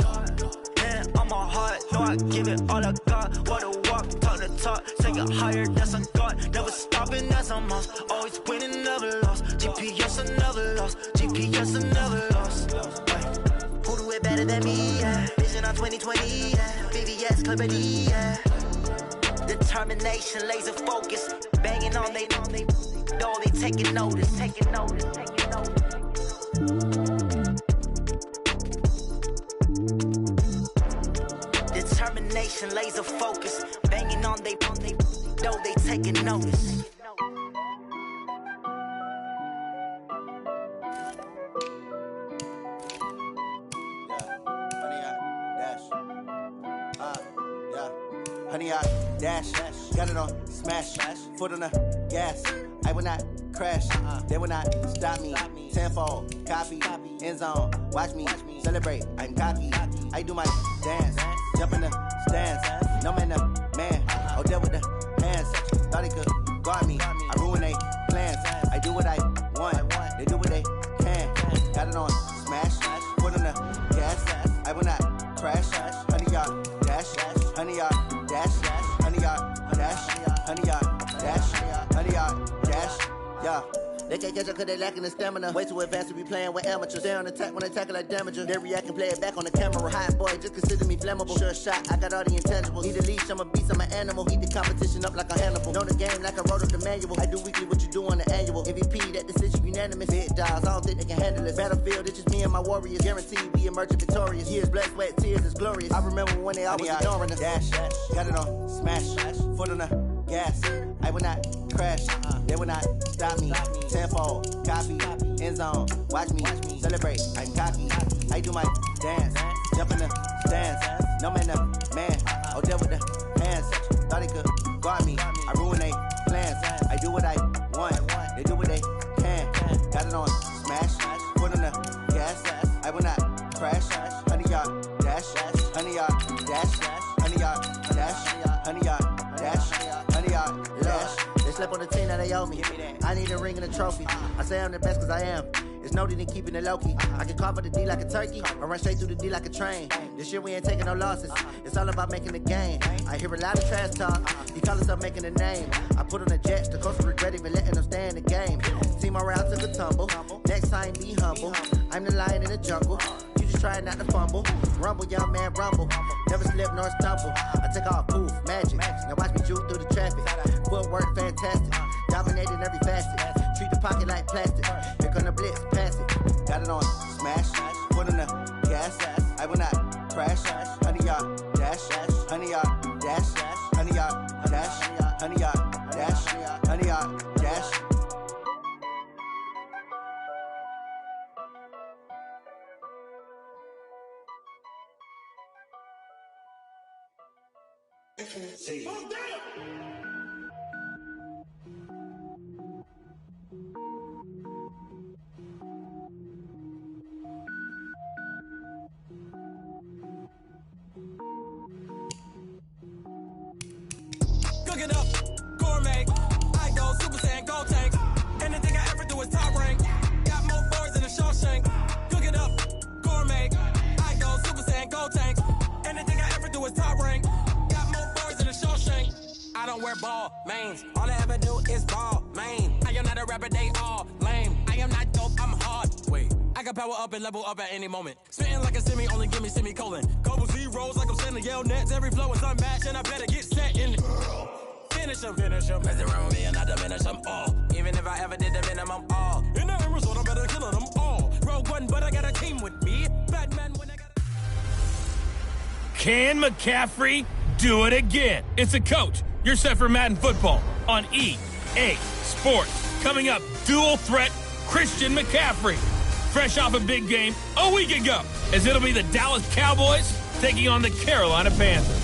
Hand on my heart, no, I give it all I got. Walk the walk, talk the talk. Take it higher, that's a God. Never stopping, that's a must. Always winning, never lost. GPS, I never lost. GPS, I never lost. Who do it better than me? Yeah. Vision on 2020, yeah. VVS, Clarity, yeah. Determination, laser focus. Banging on they know they taking notice. Determination, laser focus. Banging on they know they taking notice. Honey, I dash, got it on smash, foot on the gas. I will not crash, they will not stop me. Tenfold, copy, end zone, watch me celebrate. I'm cocky, I do my dance, jump in the stands. No man, the man, oh, deal with the hands. Thought he could guard me, I ruin they plans. I do what I want, they do what they can. Got it on smash, foot on the gas. I will not crash, honey, y'all dash, honey, y'all dash, honey, y'all dash, honey, y'all dash, honey, y'all dash, yeah. They can't catch up cause they lacking the stamina. Way too advanced to be playing with amateurs. They on attack when they tackle like damager. They react and play it back on the camera. Hot boy, just consider me flammable. Sure shot, I got all the intangibles. Need a leash, I'm a beast, I'm an animal. Heat the competition up like a Hannibal. Know the game like I wrote up the manual. I do weekly what you do on the annual. MVP, that decision unanimous. Big dogs, I don't think they can handle it. Battlefield, it's just me and my warriors. Guaranteed we emerging victorious. Years, blood, sweat, tears, it's glorious. I remember when they always ignoring us. Dash, got it on smash, foot on the gas. I will not crash. They will not stop me. Tenfold, copy, end zone. Watch me celebrate. I'm cocky. I do my dance. Jump in the stands. No man, up, man. Oh, there with the hands. Thought he could guard me. I ruin they plans. I do what I want. They do what they can. Got it on smash. Put on the gas. I will not crash. 100-yard dash. 100-yard dash. 100-yard dash. 100-yard dash. 100-yard dash. They slept on the team that they owe me. I need a ring and a trophy. I say I'm the best cause I am. It's noted in keeping it low-key. I can carve for the D like a turkey, or run straight through the D like a train. This year we ain't taking no losses. It's all about making the game. I hear a lot of trash talk. He call himself making a name. I put on the Jets. The coach regret even letting them stay in the game. Team morale took a tumble. Next time be humble. I'm the lion in the jungle. You just trying not to fumble. Rumble, young man, rumble. Never slip nor stumble. I take off, poof, magic. Now watch me juke through the traffic. Footwork fantastic. Dominating every facet. Treat the pocket like plastic. Here come the blitz, pass it. Got it on smash. Put on the gas. I will not crash. 100-yard dash. 100-yard dash. 100-yard dash. 100-yard dash. 100-yard dash. Cooking up, gourmet. I go Super Saiyan, gold tank. Anything I ever do is top rank. Got more boys than a Shawshank. Cooking up, gourmet. I go Super Saiyan, gold tank. Anything I ever do is top rank. Got more boys than a Shawshank. I don't wear ball mains. All I ever do is ball main. I am not a rapper, they all lame. I am not dope, I'm hard. Wait, I can power up and level up at any moment. Spitting like a semi, only give me semicolon. Couple zeros like I'm sending yell nets. Every flow is unmatched and I better get set in. Finish them. Mess around with me and I diminish them all. Even if I ever did the minimum all. In the result, I'm better killing them all. Rogue One, but I got a team with me. Batman when I got Can McCaffrey do it again? It's a coach. You're set for Madden football on EA Sports. Coming up, dual threat Christian McCaffrey. Fresh off a big game a week ago, as it'll be the Dallas Cowboys taking on the Carolina Panthers.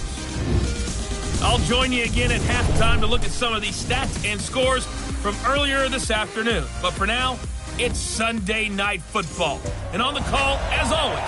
I'll join you again at halftime to look at some of these stats and scores from earlier this afternoon. But for now, it's Sunday Night Football. And on the call, as always,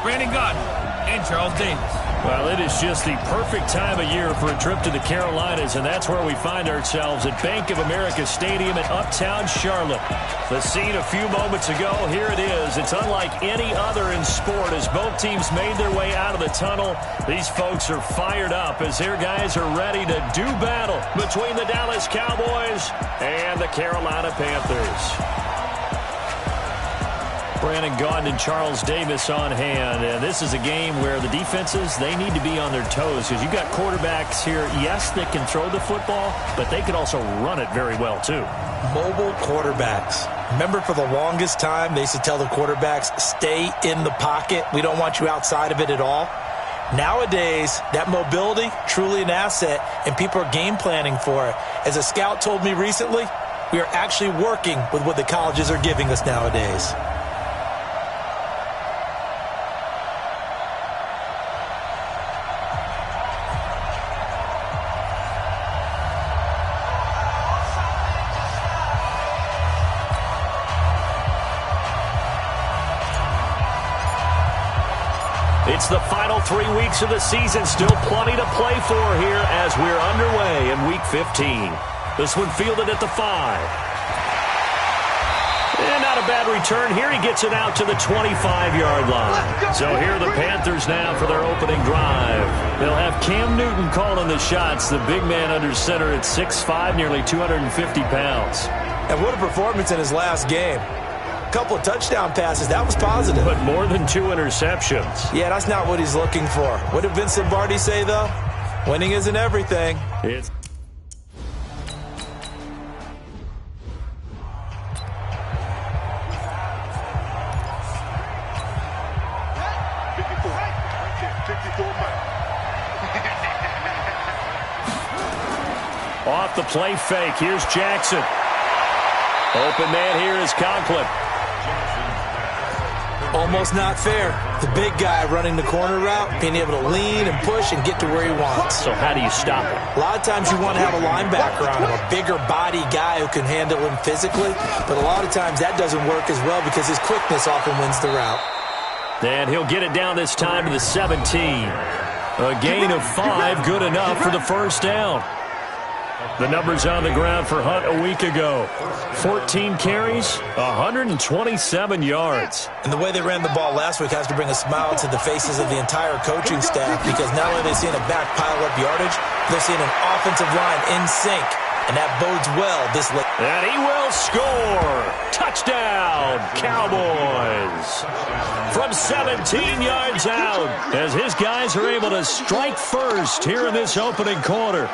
Brandon Godden and Charles Davis. Well, it is just the perfect time of year for a trip to the Carolinas, and that's where we find ourselves at Bank of America Stadium in Uptown Charlotte. The scene a few moments ago, here it is. It's unlike any other in sport as both teams made their way out of the tunnel. These folks are fired up as their guys are ready to do battle between the Dallas Cowboys and the Carolina Panthers. Brandon Gaudin and Charles Davis on hand. And this is a game where the defenses, they need to be on their toes because you've got quarterbacks here, yes, that can throw the football, but they can also run it very well, too. Mobile quarterbacks. Remember, for the longest time, they used to tell the quarterbacks, stay in the pocket. We don't want you outside of it at all. Nowadays, that mobility, truly an asset, and people are game planning for it. As a scout told me recently, we are actually working with what the colleges are giving us nowadays. It's the final 3 weeks of the season. Still plenty to play for here as we're underway in Week 15. This one fielded at the 5. And not a bad return here. He gets it out to the 25-yard line. So here are the Panthers now for their opening drive. They'll have Cam Newton calling the shots. The big man under center at 6'5", nearly 250 pounds. And what a performance in his last game. Couple of touchdown passes. That was positive. But more than 2 interceptions. Yeah, that's not what he's looking for. What did Vince Lombardi say, though? Winning isn't everything. It's Off the play fake, here's Jackson. Open man here is Conklin. Almost not fair. The big guy running the corner route, being able to lean and push and get to where he wants. So how do you stop it? A lot of times you want to have a linebacker on him, a bigger body guy who can handle him physically, but a lot of times that doesn't work as well because his quickness often wins the route. And he'll get it down this time to the 17. A gain of 5, good enough for the first down. The numbers on the ground for Hunt a week ago. 14 carries, 127 yards. And the way they ran the ball last week has to bring a smile to the faces of the entire coaching staff because not only are they seeing a back pile up yardage, they're seeing an offensive line in sync. And that bodes well this late. And he will score. Touchdown, Cowboys. From 17 yards out as his guys are able to strike first here in this opening quarter.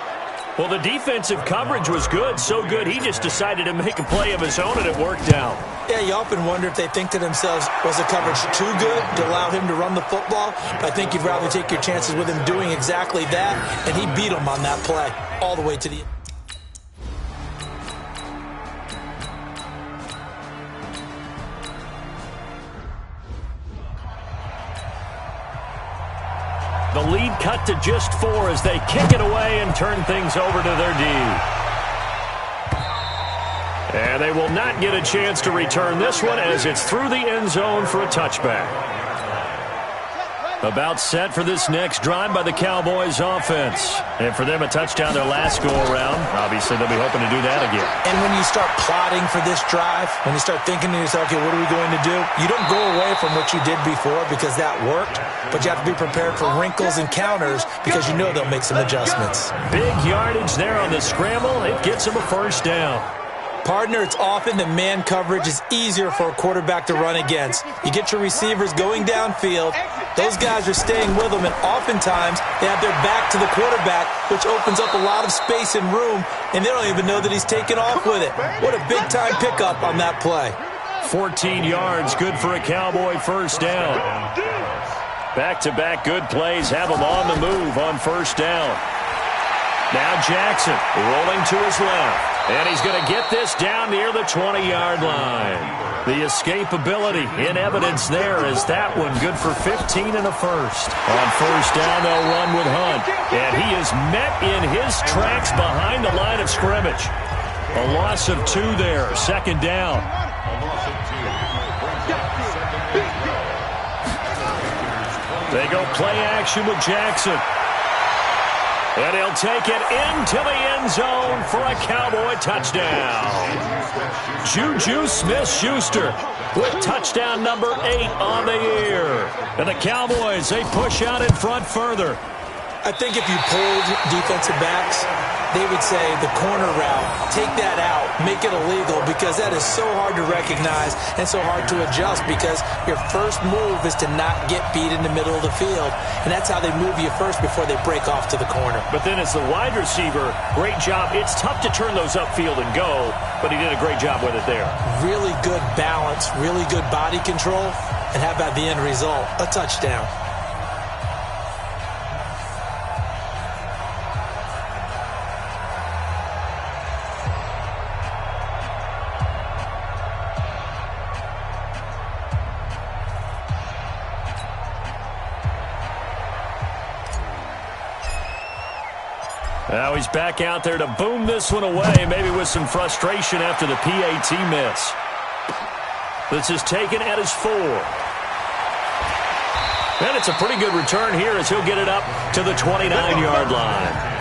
Well, the defensive coverage was good, so good he just decided to make a play of his own, and it worked out. Yeah, you often wonder if they think to themselves, was the coverage too good to allow him to run the football? But I think you'd rather take your chances with him doing exactly that, and he beat him on that play all the way to the end. The lead cut to just 4 as they kick it away and turn things over to their D. And they will not get a chance to return this one as it's through the end zone for a touchback. About set for this next drive by the Cowboys offense. And for them, a touchdown their last go-around. Obviously, they'll be hoping to do that again. And when you start plotting for this drive, when you start thinking to yourself, okay, what are we going to do? You don't go away from what you did before because that worked, but you have to be prepared for wrinkles and counters because you know they'll make some adjustments. Big yardage there on the scramble. It gets them a first down. Partner, it's often that man coverage is easier for a quarterback to run against. You get your receivers going downfield. Those guys are staying with them, and oftentimes they have their back to the quarterback, which opens up a lot of space and room, and they don't even know that he's taken off with it. What a big-time pickup on that play. 14 yards, good for a Cowboy first down. Back-to-back good plays have them on the move on first down. Now Jackson rolling to his left. And he's going to get this down near the 20-yard line. The escapability in evidence there as that one good for 15 and a first. On first down, they'll run with Hunt. And he is met in his tracks behind the line of scrimmage. A loss of 2 there, second down. They go play action with Jackson. And he'll take it into the end zone for a Cowboy touchdown. Juju Smith-Schuster with touchdown number 8 on the year. And the Cowboys, they push out in front further. I think if you pulled defensive backs, they would say the corner route, take that out, make it illegal, because that is so hard to recognize and so hard to adjust because your first move is to not get beat in the middle of the field, and that's how they move you first before they break off to the corner. But then as the wide receiver, great job. It's tough to turn those upfield and go, but he did a great job with it there. Really good balance, really good body control, and how about the end result? A touchdown. Now he's back out there to boom this one away, maybe with some frustration after the PAT miss. This is taken at his 4. And it's a pretty good return here as he'll get it up to the 29-yard line.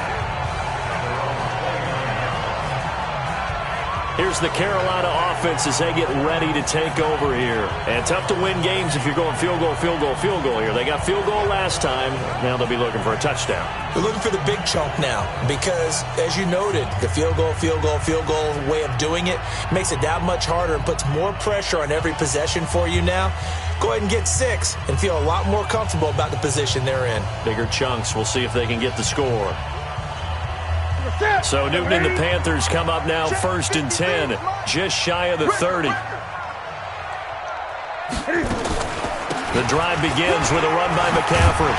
Here's the Carolina offense as they get ready to take over here. And tough to win games if you're going field goal, field goal, field goal here. They got field goal last time. Now they'll be looking for a touchdown. They're looking for the big chunk now because, as you noted, the field goal, field goal, field goal way of doing it makes it that much harder and puts more pressure on every possession for you now. Go ahead and get 6 and feel a lot more comfortable about the position they're in. Bigger chunks. We'll see if they can get the score. So Newton and the Panthers come up now first and 10, just shy of the 30. The drive begins with a run by McCaffrey.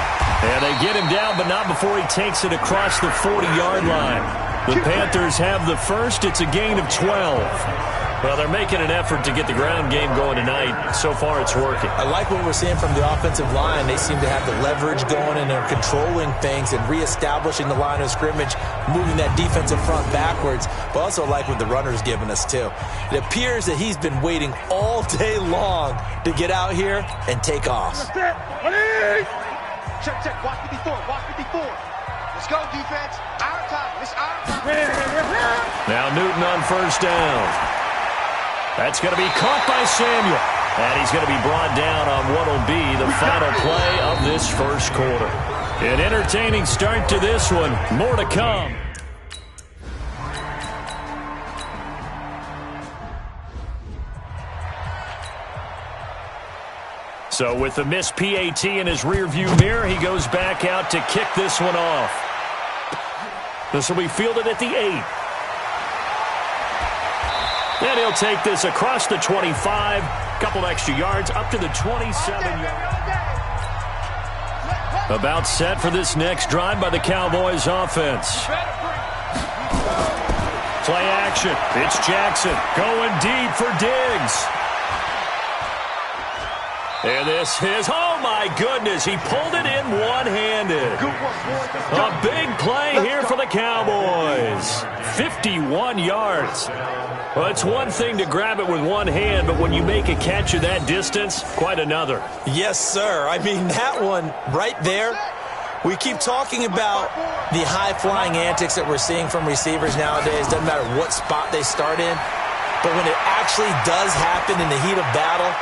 And they get him down, but not before he takes it across the 40-yard line. The Panthers have the first. It's a gain of 12. Well, they're making an effort to get the ground game going tonight. So far, it's working. I like what we're seeing from the offensive line. They seem to have the leverage going, and they're controlling things and reestablishing the line of scrimmage, moving that defensive front backwards. But also like what the runner's giving us, too. It appears that he's been waiting all day long to get out here and take off. Check, check. Watch 54. Watch 54. Let's go, defense. Our time. It's our time. Now Newton on first down. That's going to be caught by Samuel. And he's going to be brought down on what will be the final play of this first quarter. An entertaining start to this one. More to come. So with the missed PAT in his rearview mirror, he goes back out to kick this one off. This will be fielded at the 8. Then he'll take this across the 25, couple extra yards, up to the 27-yard. About set for this next drive by the Cowboys offense. Play action. It's Jackson going deep for Diggs. And this is, oh my goodness, he pulled it in one-handed. A big play here for the Cowboys. 51 yards. Well, it's one thing to grab it with one hand, but when you make a catch of that distance, quite another. Yes, sir. I mean, that one right there, we keep talking about the high-flying antics that we're seeing from receivers nowadays. Doesn't matter what spot they start in, but when it actually does happen in the heat of battle,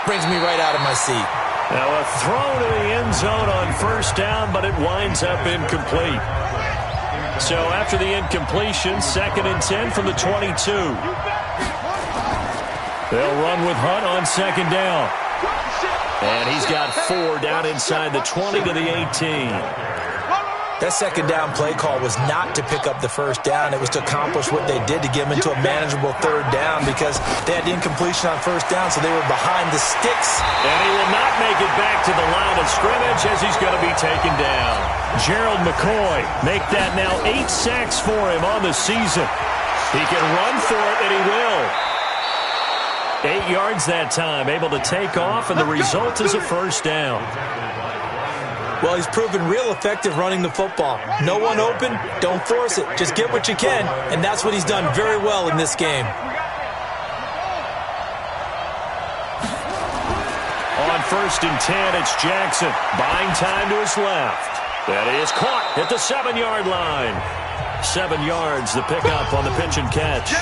brings me right out of my seat. Now a throw to the end zone on first down, but it winds up incomplete. So after the incompletion, 2nd and 10 from the 22. They'll run with Hunt on 2nd down. And he's got 4 down inside the 20 to the 18. That 2nd down play call was not to pick up the first down. It was to accomplish what they did to get them into a manageable 3rd down because they had the incompletion on first down, so they were behind the sticks. And he will not make it back to the line of scrimmage as he's going to be taken down. Gerald McCoy make that now 8 sacks for him on the season. He can run for it, and he will. 8 yards that time, able to take off, and the result is a first down. Well, he's proven real effective running the football. No one open, don't force it. Just get what you can, and that's what he's done very well in this game. On 1st and 10, it's Jackson. Buying time to his left. That is caught at the 7-yard line. 7 yards, the pickup on the pitch and catch.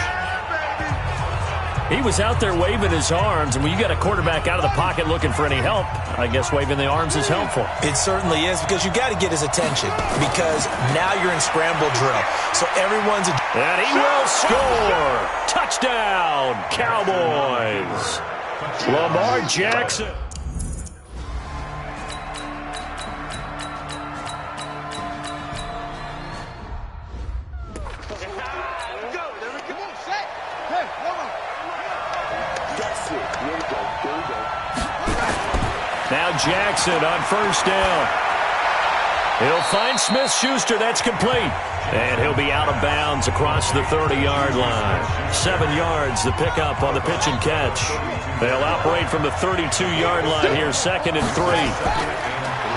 He was out there waving his arms, and when you got a quarterback out of the pocket looking for any help, I guess waving the arms is helpful. It certainly is, because you got to get his attention, because now you're in scramble drill. So everyone's... And he will score! Touchdown, Cowboys! Lamar Jackson. Now Jackson on first down. He'll find Smith-Schuster. That's complete. And he'll be out of bounds across the 30-yard line. 7 yards, the pickup on the pitch and catch. They'll operate from the 32-yard line here, 2nd and 3.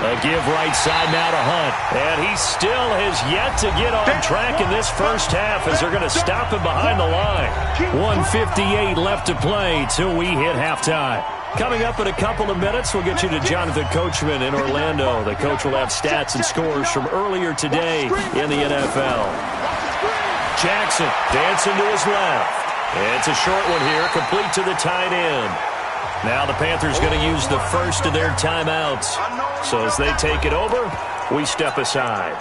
A give right side now to Hunt. And he still has yet to get on track in this first half as they're going to stop him behind the line. 1:58 left to play till we hit halftime. Coming up in a couple of minutes, we'll get you to Jonathan Coachman in Orlando. The coach will have stats and scores from earlier today in the NFL. Jackson dancing to his left. It's a short one here, complete to the tight end. Now the Panthers going to use the first of their timeouts. So as they take it over, we step aside.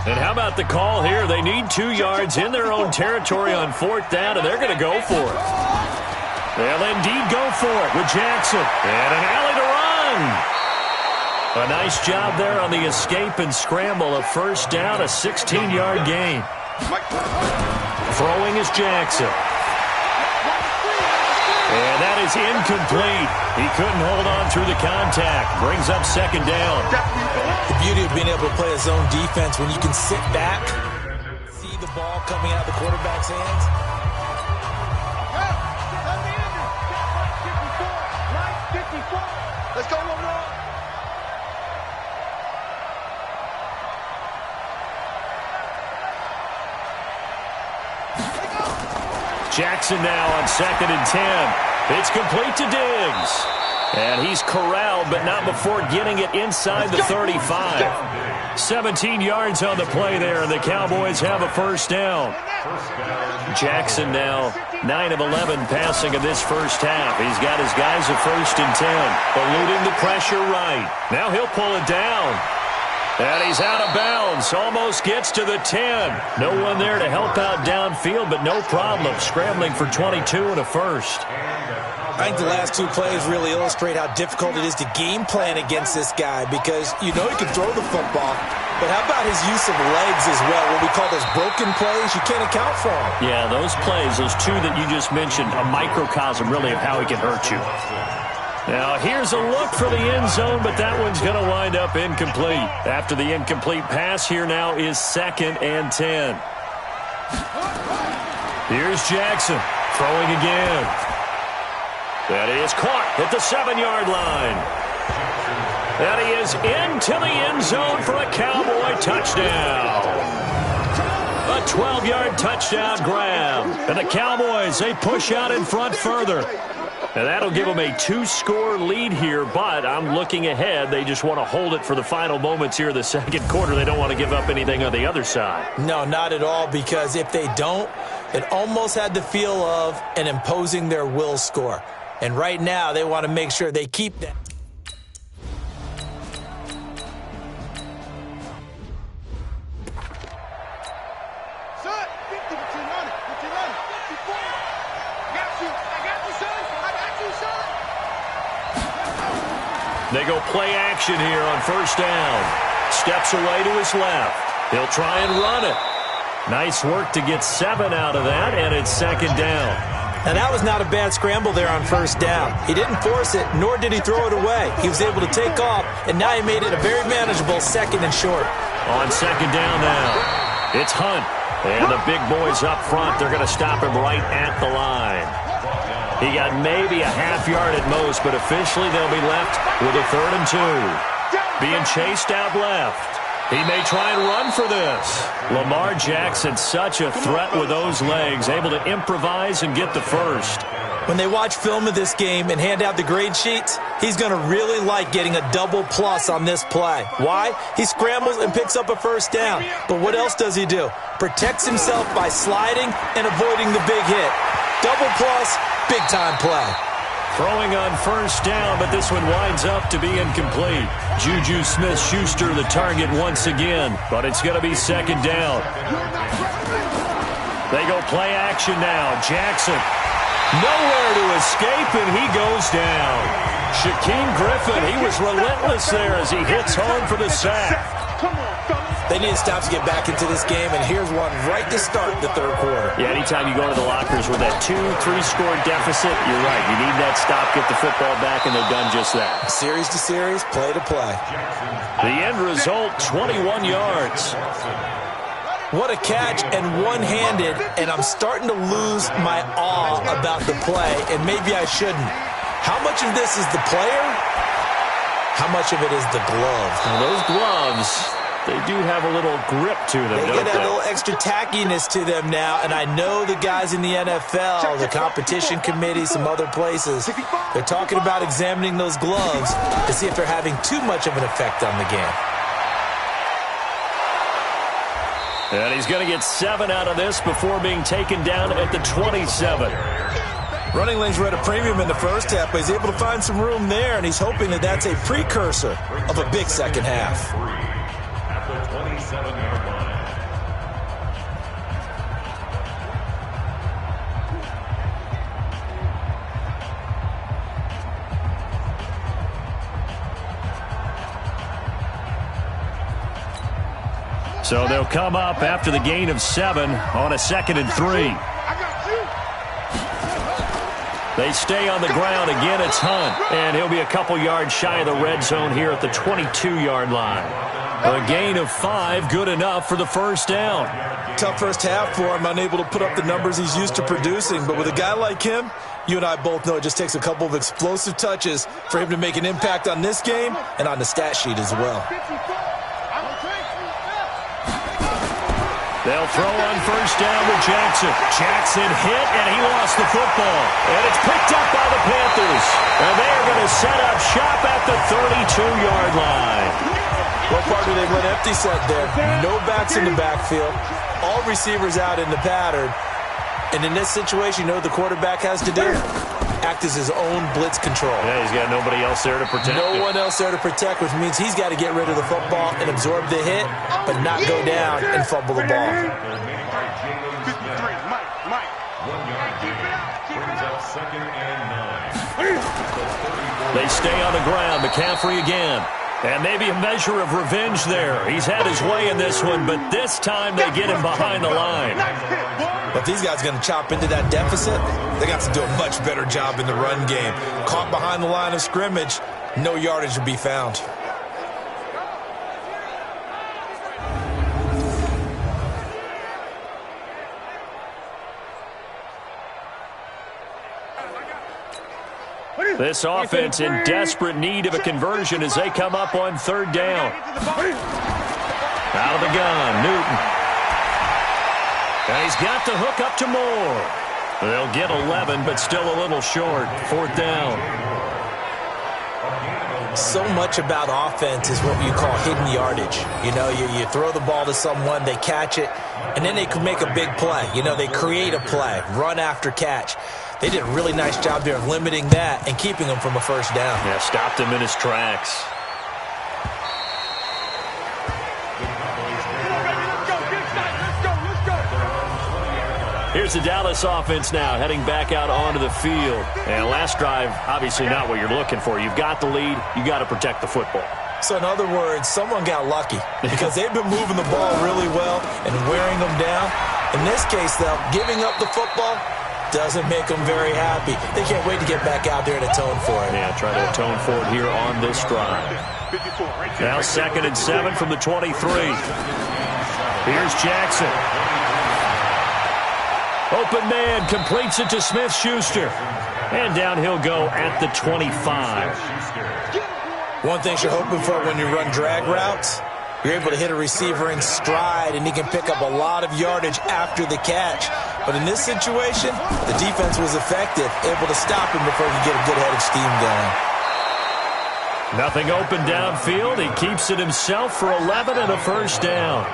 And how about the call here? They need 2 yards in their own territory on 4th down, and they're going to go for it. They'll indeed go for it with Jackson. And an alley to run. A nice job there on the escape and scramble. A first down, a 16-yard gain. Throwing is Jackson. And that is incomplete. He couldn't hold on through the contact. Brings up second down. The beauty of being able to play a zone defense when you can sit back, see the ball coming out of the quarterback's hands. Let's go, Lamar. Jackson now on 2nd and 10. It's complete to Diggs. And he's corralled, but not before getting it inside the 35. 17 yards on the play there, and the Cowboys have a first down. Jackson now 9 of 11 passing in this first half. He's got his guys at 1st and 10. Eluding the pressure right. Now he'll pull it down. And he's out of bounds. Almost gets to the 10. No one there to help out downfield, but no problem. Scrambling for 22 and a first. I think the last two plays really illustrate how difficult it is to game plan against this guy because you know he can throw the football, but how about his use of legs as well? What we call those broken plays, you can't account for them. Yeah, those plays, those two that you just mentioned, a microcosm really of how he can hurt you. Now, here's a look for the end zone, but that one's going to wind up incomplete. After the incomplete pass, here now is 2nd and 10. Here's Jackson throwing again. That is caught at the 7-yard line. That he is into the end zone for a Cowboy touchdown. A 12-yard touchdown grab. And the Cowboys, they push out in front further. And that'll give them a 2-score lead here, but I'm looking ahead. They just want to hold it for the final moments here in the second quarter. They don't want to give up anything on the other side. No, not at all, because if they don't, it almost had the feel of an imposing their will score. And right now, they want to make sure they keep that. Son, 50, what you running? What you running? 54. I got you, son. I got you, son. They go play action here on first down. Steps away to his left. He'll try and run it. Nice work to get 7 out of that, and it's 2nd down. Now, that was not a bad scramble there on first down. He didn't force it, nor did he throw it away. He was able to take off, and now he made it a very manageable 2nd and short. On 2nd down now, it's Hunt. And the big boys up front, they're going to stop him right at the line. He got maybe a half yard at most, but officially they'll be left with a 3rd and 2. Being chased out left. He may try and run for this. Lamar Jackson, such a threat with those legs, able to improvise and get the first. When they watch film of this game and hand out the grade sheets, he's going to really like getting a double plus on this play. Why? He scrambles and picks up a first down. But what else does he do? Protects himself by sliding and avoiding the big hit. Double plus, big-time play. Throwing on first down, but this one winds up to be incomplete. Juju Smith-Schuster the target once again, but it's going to be 2nd down. They go play action now. Jackson, nowhere to escape, and he goes down. Shaquem Griffin, he was relentless there as he hits home for the sack. They need to stop to get back into this game, and here's one right to start the 3rd quarter. Yeah, anytime you go to the lockers with that 2-3-score deficit, you're right. You need that stop, get the football back, and they've done just that. Series to series, play to play. The end result, 21 yards. What a catch, and one-handed, and I'm starting to lose my awe about the play, and maybe I shouldn't. How much of this is the player? How much of it is the glove? Now, those gloves, they do have a little grip to them, They don't get a they? little extra tackiness to them now, and I know the guys in the NFL, the competition committee, some other places, they're talking about examining those gloves to see if they're having too much of an effect on the game. And he's going to get 7 out of this before being taken down at the 27. Running lanes were at a premium in the first half, but he's able to find some room there, and he's hoping that that's a precursor of a big second half. At the 27-yard line. So they'll come up after the gain of 7 on a 2nd and 3. They stay on the ground. Again, it's Hunt. And he'll be a couple yards shy of the red zone here at the 22-yard line. A gain of 5, good enough for the first down. Tough first half for him, unable to put up the numbers he's used to producing. But with a guy like him, you and I both know it just takes a couple of explosive touches for him to make an impact on this game and on the stat sheet as well. They'll throw on first down to Jackson. Jackson hit, and he lost the football. And it's picked up by the Panthers. And they are going to set up shop at the 32-yard line. What part do they run empty set there? No backs in the backfield. All receivers out in the pattern. And in this situation, you know what the quarterback has to do? Act as his own blitz control. Yeah, he's got nobody else there to protect No one else there to protect, which means he's got to get rid of the football and absorb the hit, but not go down and fumble the ball. 53, Mike. 1 yard gain. Brings up 2nd and 9. They stay on the ground. McCaffrey again. And maybe a measure of revenge there. He's had his way in this one, but this time they get him behind the line. But these guys are going to chop into that deficit. They got to do a much better job in the run game. Caught behind the line of scrimmage, no yardage will be found. This offense in desperate need of a conversion as they come up on 3rd down. Out of the gun, Newton. And he's got the hook up to Moore. They'll get 11, but still a little short. 4th down. So much about offense is what you call hidden yardage. You know, you throw the ball to someone, they catch it, and then they can make a big play. You know, they create a play, run after catch. They did a really nice job there of limiting that and keeping him from a first down. Yeah, stopped him in his tracks. Here's the Dallas offense now, heading back out onto the field. And last drive, obviously not what you're looking for. You've got the lead. You got to protect the football. So in other words, someone got lucky because they've been moving the ball really well and wearing them down. In this case, though, giving up the football doesn't make them very happy. They can't wait to get back out there and atone for it. Yeah, try to atone for it here on this drive. Now 2nd and 7 from the 23. Here's Jackson. Open man, completes it to Smith-Schuster. And down he'll go at the 25. One thing you're hoping for when you run drag routes, you're able to hit a receiver in stride, and he can pick up a lot of yardage after the catch. But in this situation, the defense was effective, able to stop him before he could get a good head of steam going. Nothing open downfield. He keeps it himself for 11 and a first down.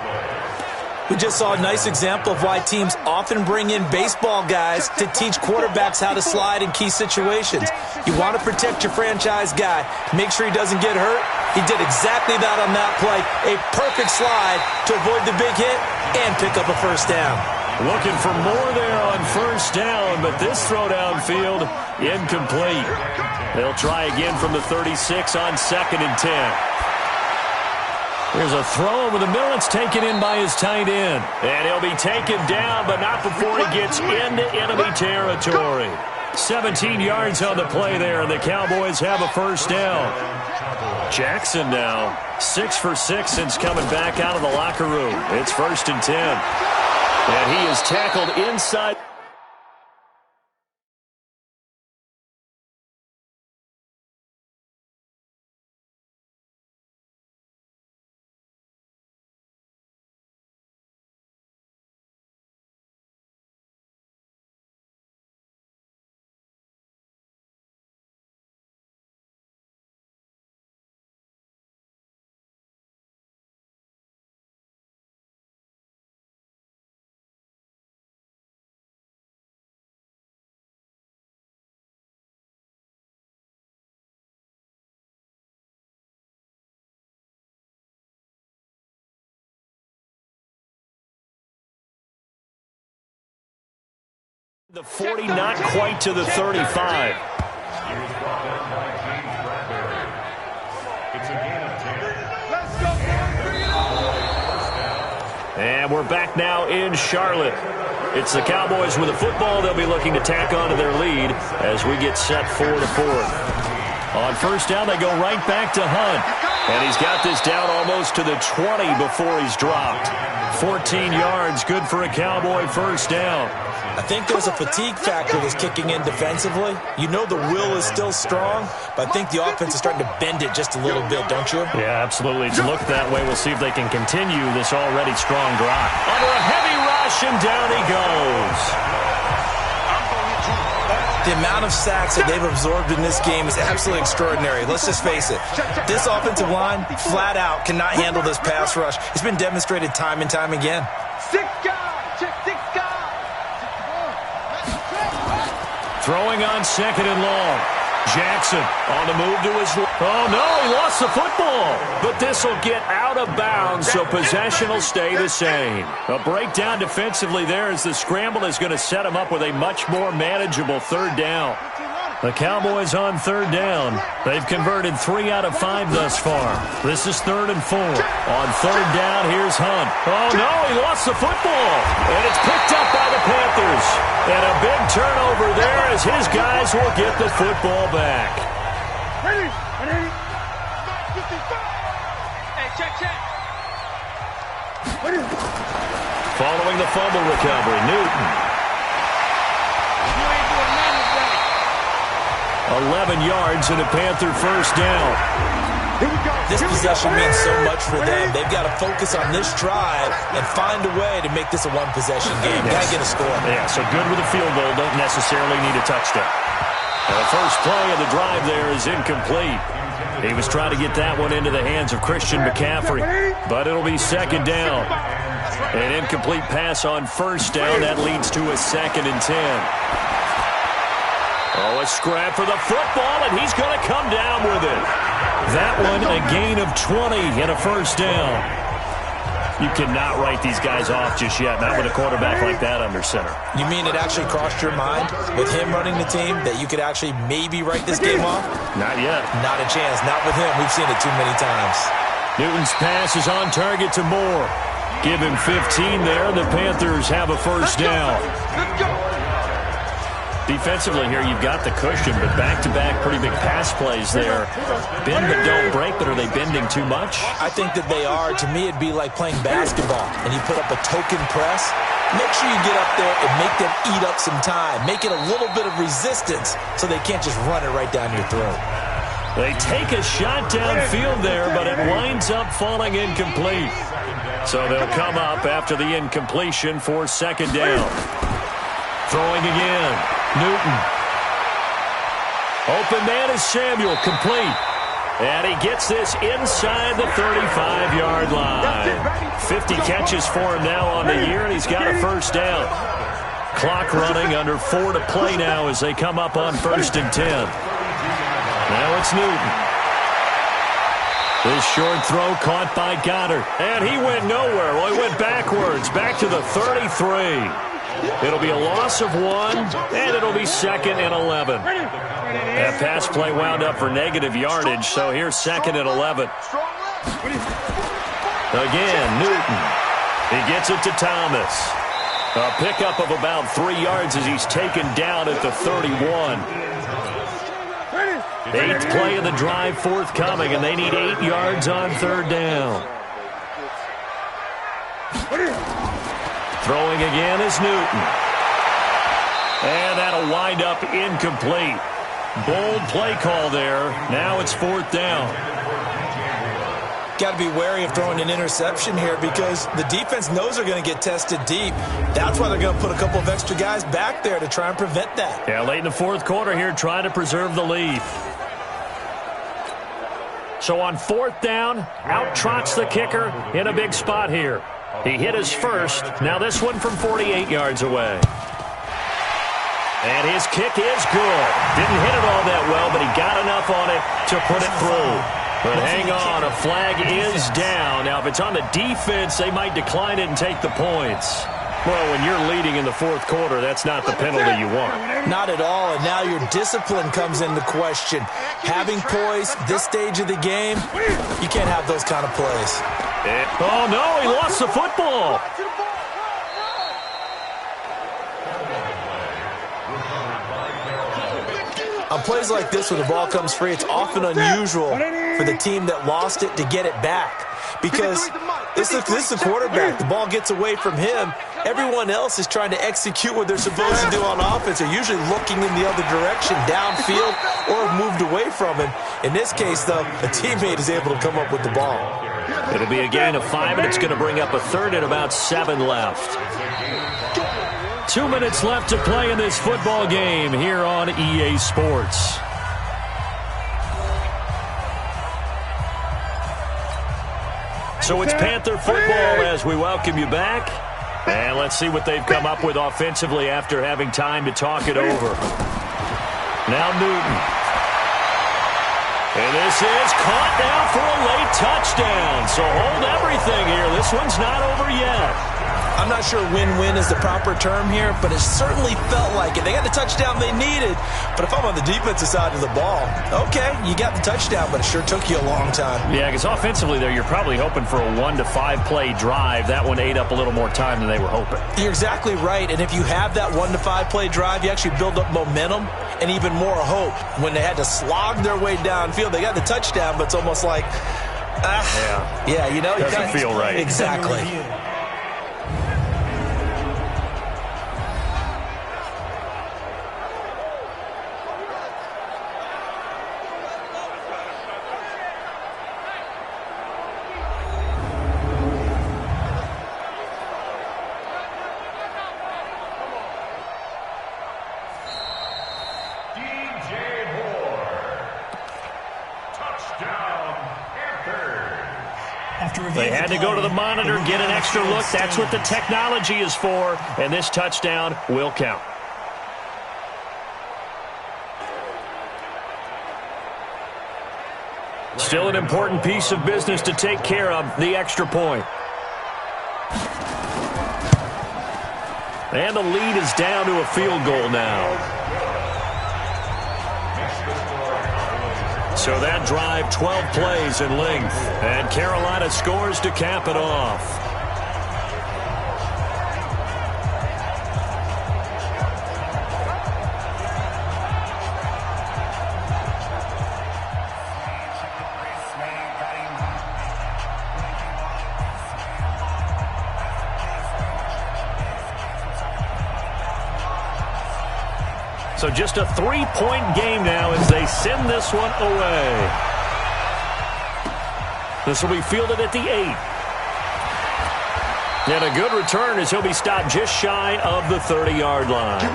We just saw a nice example of why teams often bring in baseball guys to teach quarterbacks how to slide in key situations. You want to protect your franchise guy, make sure he doesn't get hurt. He did exactly that on that play. A perfect slide to avoid the big hit and pick up a first down. Looking for more there on first down, but this throw downfield incomplete. They'll try again from the 36 on 2nd and 10. Here's a throw over the middle. It's taken in by his tight end. And he'll be taken down, but not before he gets into enemy territory. 17 yards on the play there, and the Cowboys have a first down. Jackson now 6 for 6 since coming back out of the locker room. It's 1st and 10. And he is tackled inside. The 40, not quite to the 35. And we're back now in Charlotte. It's the Cowboys with the football. They'll be looking to tack onto their lead as we get set for the fourth. On first down, they go right back to Hunt. And he's got this down almost to the 20 before he's dropped. 14 yards, good for a Cowboy first down. I think there's a fatigue factor that's kicking in defensively. You know the will is still strong, but I think the offense is starting to bend it just a little bit, don't you? Yeah, absolutely. It's looked that way. We'll see if they can continue this already strong drive. Under a heavy rush, and down he goes. The amount of sacks that they've absorbed in this game is absolutely extraordinary. Let's just face it. This offensive line, flat out, cannot handle this pass rush. It's been demonstrated time and time again. 6 guys. Check 6 guys. Throwing on second and long. Jackson on the move to his left. Oh, no, he lost the football. But this will get out of bounds, so possession will stay the same. A breakdown defensively there as the scramble is going to set him up with a much more manageable third down. The Cowboys on third down. They've converted 3 out of 5 thus far. This is 3rd and 4. On third down, here's Hunt. Oh, no, he lost the football. And it's picked up by the Panthers. And a big turnover there as his guys will get the football back. Ready. Hey, check. Following the fumble recovery, Newton. You ain't doing nothing today. 11 yards and a Panther first down. This possession means so much for them. They've got to focus on this drive and find a way to make this a one-possession game. Got to get a score. Yeah, so good with a field goal. Don't necessarily need a touchdown. And the first play of the drive there is incomplete. He was trying to get that one into the hands of Christian McCaffrey, but it'll be second down. An incomplete pass on first down. That leads to a 2nd and 10. Oh, a scrap for the football, and he's going to come down with it. That one, a gain of 20 and a first down. You cannot write these guys off just yet, not with a quarterback like that under center. You mean it actually crossed your mind with him running the team that you could actually maybe write this game off? Not yet. Not a chance. Not with him. We've seen it too many times. Newton's pass is on target to Moore. Give him 15 there, and the Panthers have a first down. Let's go. Defensively here, you've got the cushion, but back-to-back pretty big pass plays there. Bend but don't break, but are they bending too much? I think that they are. To me, it'd be like playing basketball, and you put up a token press. Make sure you get up there and make them eat up some time. Make it a little bit of resistance so they can't just run it right down your throat. They take a shot downfield there, but it winds up falling incomplete. So they'll come up after the incompletion for second down. Throwing again. Newton. Open man is Samuel, complete. And he gets this inside the 35-yard line. 50 catches for him now on the year, and he's got a first down. Clock running, under 4 to play now as they come up on 1st and 10. Now it's Newton. This short throw caught by Goddard. And he went nowhere. Well, he went backwards, back to the 33. It'll be a loss of 1, and it'll be 2nd and 11. That pass play wound up for negative yardage, so here's 2nd and 11. Again, Newton. He gets it to Thomas. A pickup of about 3 yards as he's taken down at the 31. 8th play of the drive forthcoming, and they need 8 yards on third down. Throwing again is Newton. And that'll wind up incomplete. Bold play call there. Now it's 4th down. Got to be wary of throwing an interception here because the defense knows they're going to get tested deep. That's why they're going to put a couple of extra guys back there to try and prevent that. Yeah, late in the 4th quarter here, trying to preserve the lead. So on 4th down, out trots the kicker in a big spot here. He hit his first. Now this one from 48 yards away. And his kick is good. Didn't hit it all that well, but he got enough on it to put it through. But hang on, a flag is down. Now, if it's on the defense, they might decline it and take the points. Well, when you're leading in the 4th quarter, that's not the penalty you want. Not at all, and now your discipline comes into question. Having poise this stage of the game, you can't have those kind of plays. Oh, no, he lost the football. On plays like this when the ball comes free, it's often unusual for the team that lost it to get it back. Because this is the quarterback. The ball gets away from him. Everyone else is trying to execute what they're supposed to do on offense. They're usually looking in the other direction, downfield, or have moved away from him. In this case, though, a teammate is able to come up with the ball. It'll be a gain of 5, and it's going to bring up a third and about 7 left. 2 minutes left to play in this football game here on EA Sports. So it's Panther football as we welcome you back. And let's see what they've come up with offensively after having time to talk it over. Now Newton. And this is caught now for a late touchdown. So hold everything here. This one's not over yet. I'm not sure win-win is the proper term here, but it certainly felt like it. They got the touchdown they needed, but if I'm on the defensive side of the ball, okay, you got the touchdown, but it sure took you a long time. Yeah, because offensively there, you're probably hoping for a 1 to 5 play drive. That one ate up a little more time than they were hoping. You're exactly right, and if you have that 1 to 5 play drive, you actually build up momentum and even more hope. When they had to slog their way downfield, they got the touchdown, but it's almost like, you know. Doesn't feel right. Exactly. They had to go to the monitor, get an extra look. That's what the technology is for, and this touchdown will count. Still an important piece of business to take care of, the extra point. And the lead is down to a field goal now. So that drive, 12 plays in length. And Carolina scores to cap it off. So just a 3-point game now as they send this one away. This will be fielded at the 8. And a good return as he'll be stopped just shy of the 30-yard line.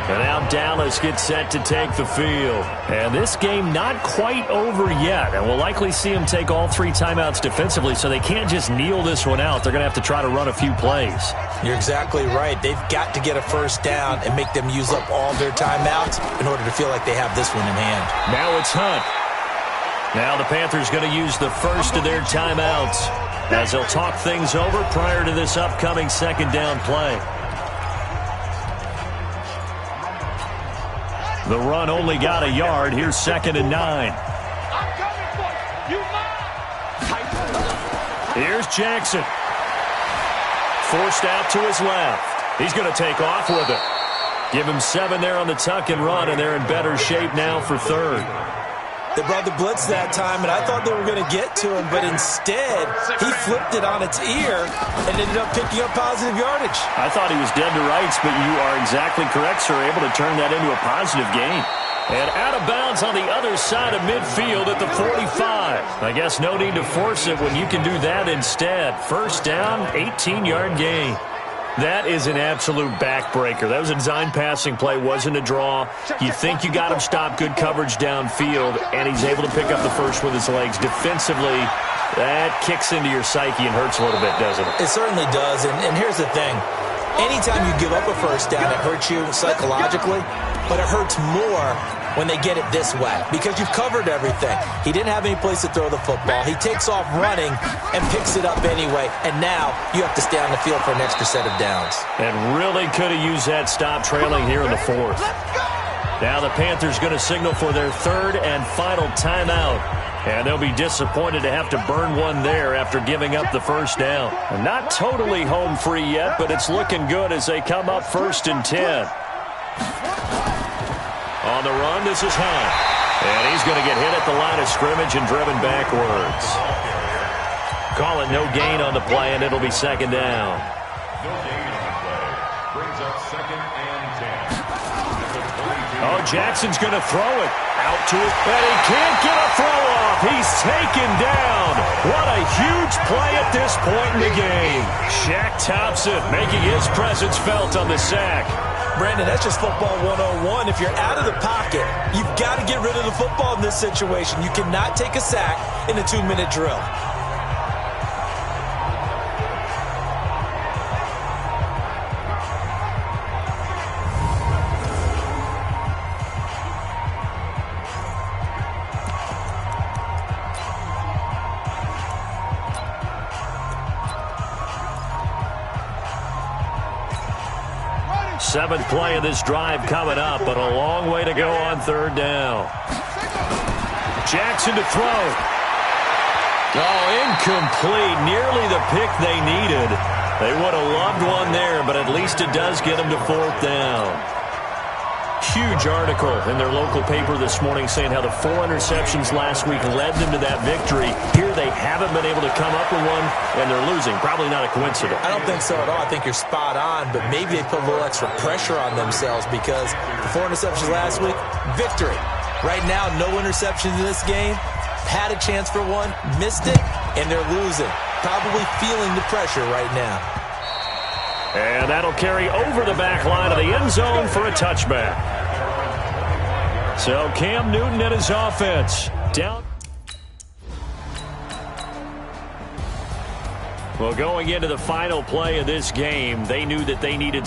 And now Dallas gets set to take the field. And this game not quite over yet. And we'll likely see him take all 3 timeouts defensively, so they can't just kneel this one out. They're going to have to try to run a few plays. You're exactly right. They've got to get a first down and make them use up all their timeouts in order to feel like they have this one in hand. Now it's Hunt. Now the Panthers going to use the first of their timeouts as they'll talk things over prior to this upcoming second down play. The run only got a yard. Here's 2nd and 9. Here's Jackson. Forced out to his left. He's going to take off with it. Give him 7 there on the tuck and run, and they're in better shape now for 3rd. They brought the blitz that time, and I thought they were going to get to him, but instead, he flipped it on its ear and ended up picking up positive yardage. I thought he was dead to rights, but you are exactly correct, sir. Able to turn that into a positive gain. And out of bounds on the other side of midfield at the 45. I guess no need to force it when you can do that instead. First down, 18-yard gain. That is an absolute backbreaker. That was a design passing play, wasn't a draw. You think you got him stopped, good coverage downfield, and he's able to pick up the first with his legs. Defensively, that kicks into your psyche and hurts a little bit, doesn't it? It certainly does, and here's the thing. Anytime you give up a first down, it hurts you psychologically, but it hurts more when they get it this way because you've covered everything. He didn't have any place to throw the football. He takes off running and picks it up anyway, and now you have to stay on the field for an extra set of downs. And really could have used that stop trailing here in the 4th. Now the Panthers going to signal for their third and final timeout. And they'll be disappointed to have to burn one there after giving up the first down. Not totally home free yet, but it's looking good as they come up 1st and 10. On the run, this is Hunt. And he's going to get hit at the line of scrimmage and driven backwards. Call it no gain on the play, and it'll be 2nd down. No gain on the play. Brings up 2nd and 10. Oh, Jackson's going to throw it out to it, and he can't get a throw off. He's taken down. What a huge play at this point in the game. Shaq Thompson making his presence felt on the sack. Brandon, that's just football 101. If you're out of the pocket, you've got to get rid of the football in this situation. You cannot take a sack in a 2-minute drill. Seventh play of this drive coming up, but a long way to go on 3rd down. Jackson to throw. Oh, incomplete. Nearly the pick they needed. They would have loved one there, but at least it does get them to 4th down. Huge article in their local paper this morning saying how the 4 interceptions last week led them to that victory. Here they haven't been able to come up with one, and they're losing. Probably not a coincidence. I don't think so at all. I think you're spot on, but maybe they put a little extra pressure on themselves because the 4 interceptions last week, victory. Right now, no interceptions in this game. Had a chance for one, missed it, and they're losing. Probably feeling the pressure right now. And that'll carry over the back line of the end zone for a touchback. So Cam Newton and his offense down. Well, going into the final play of this game, they knew that they needed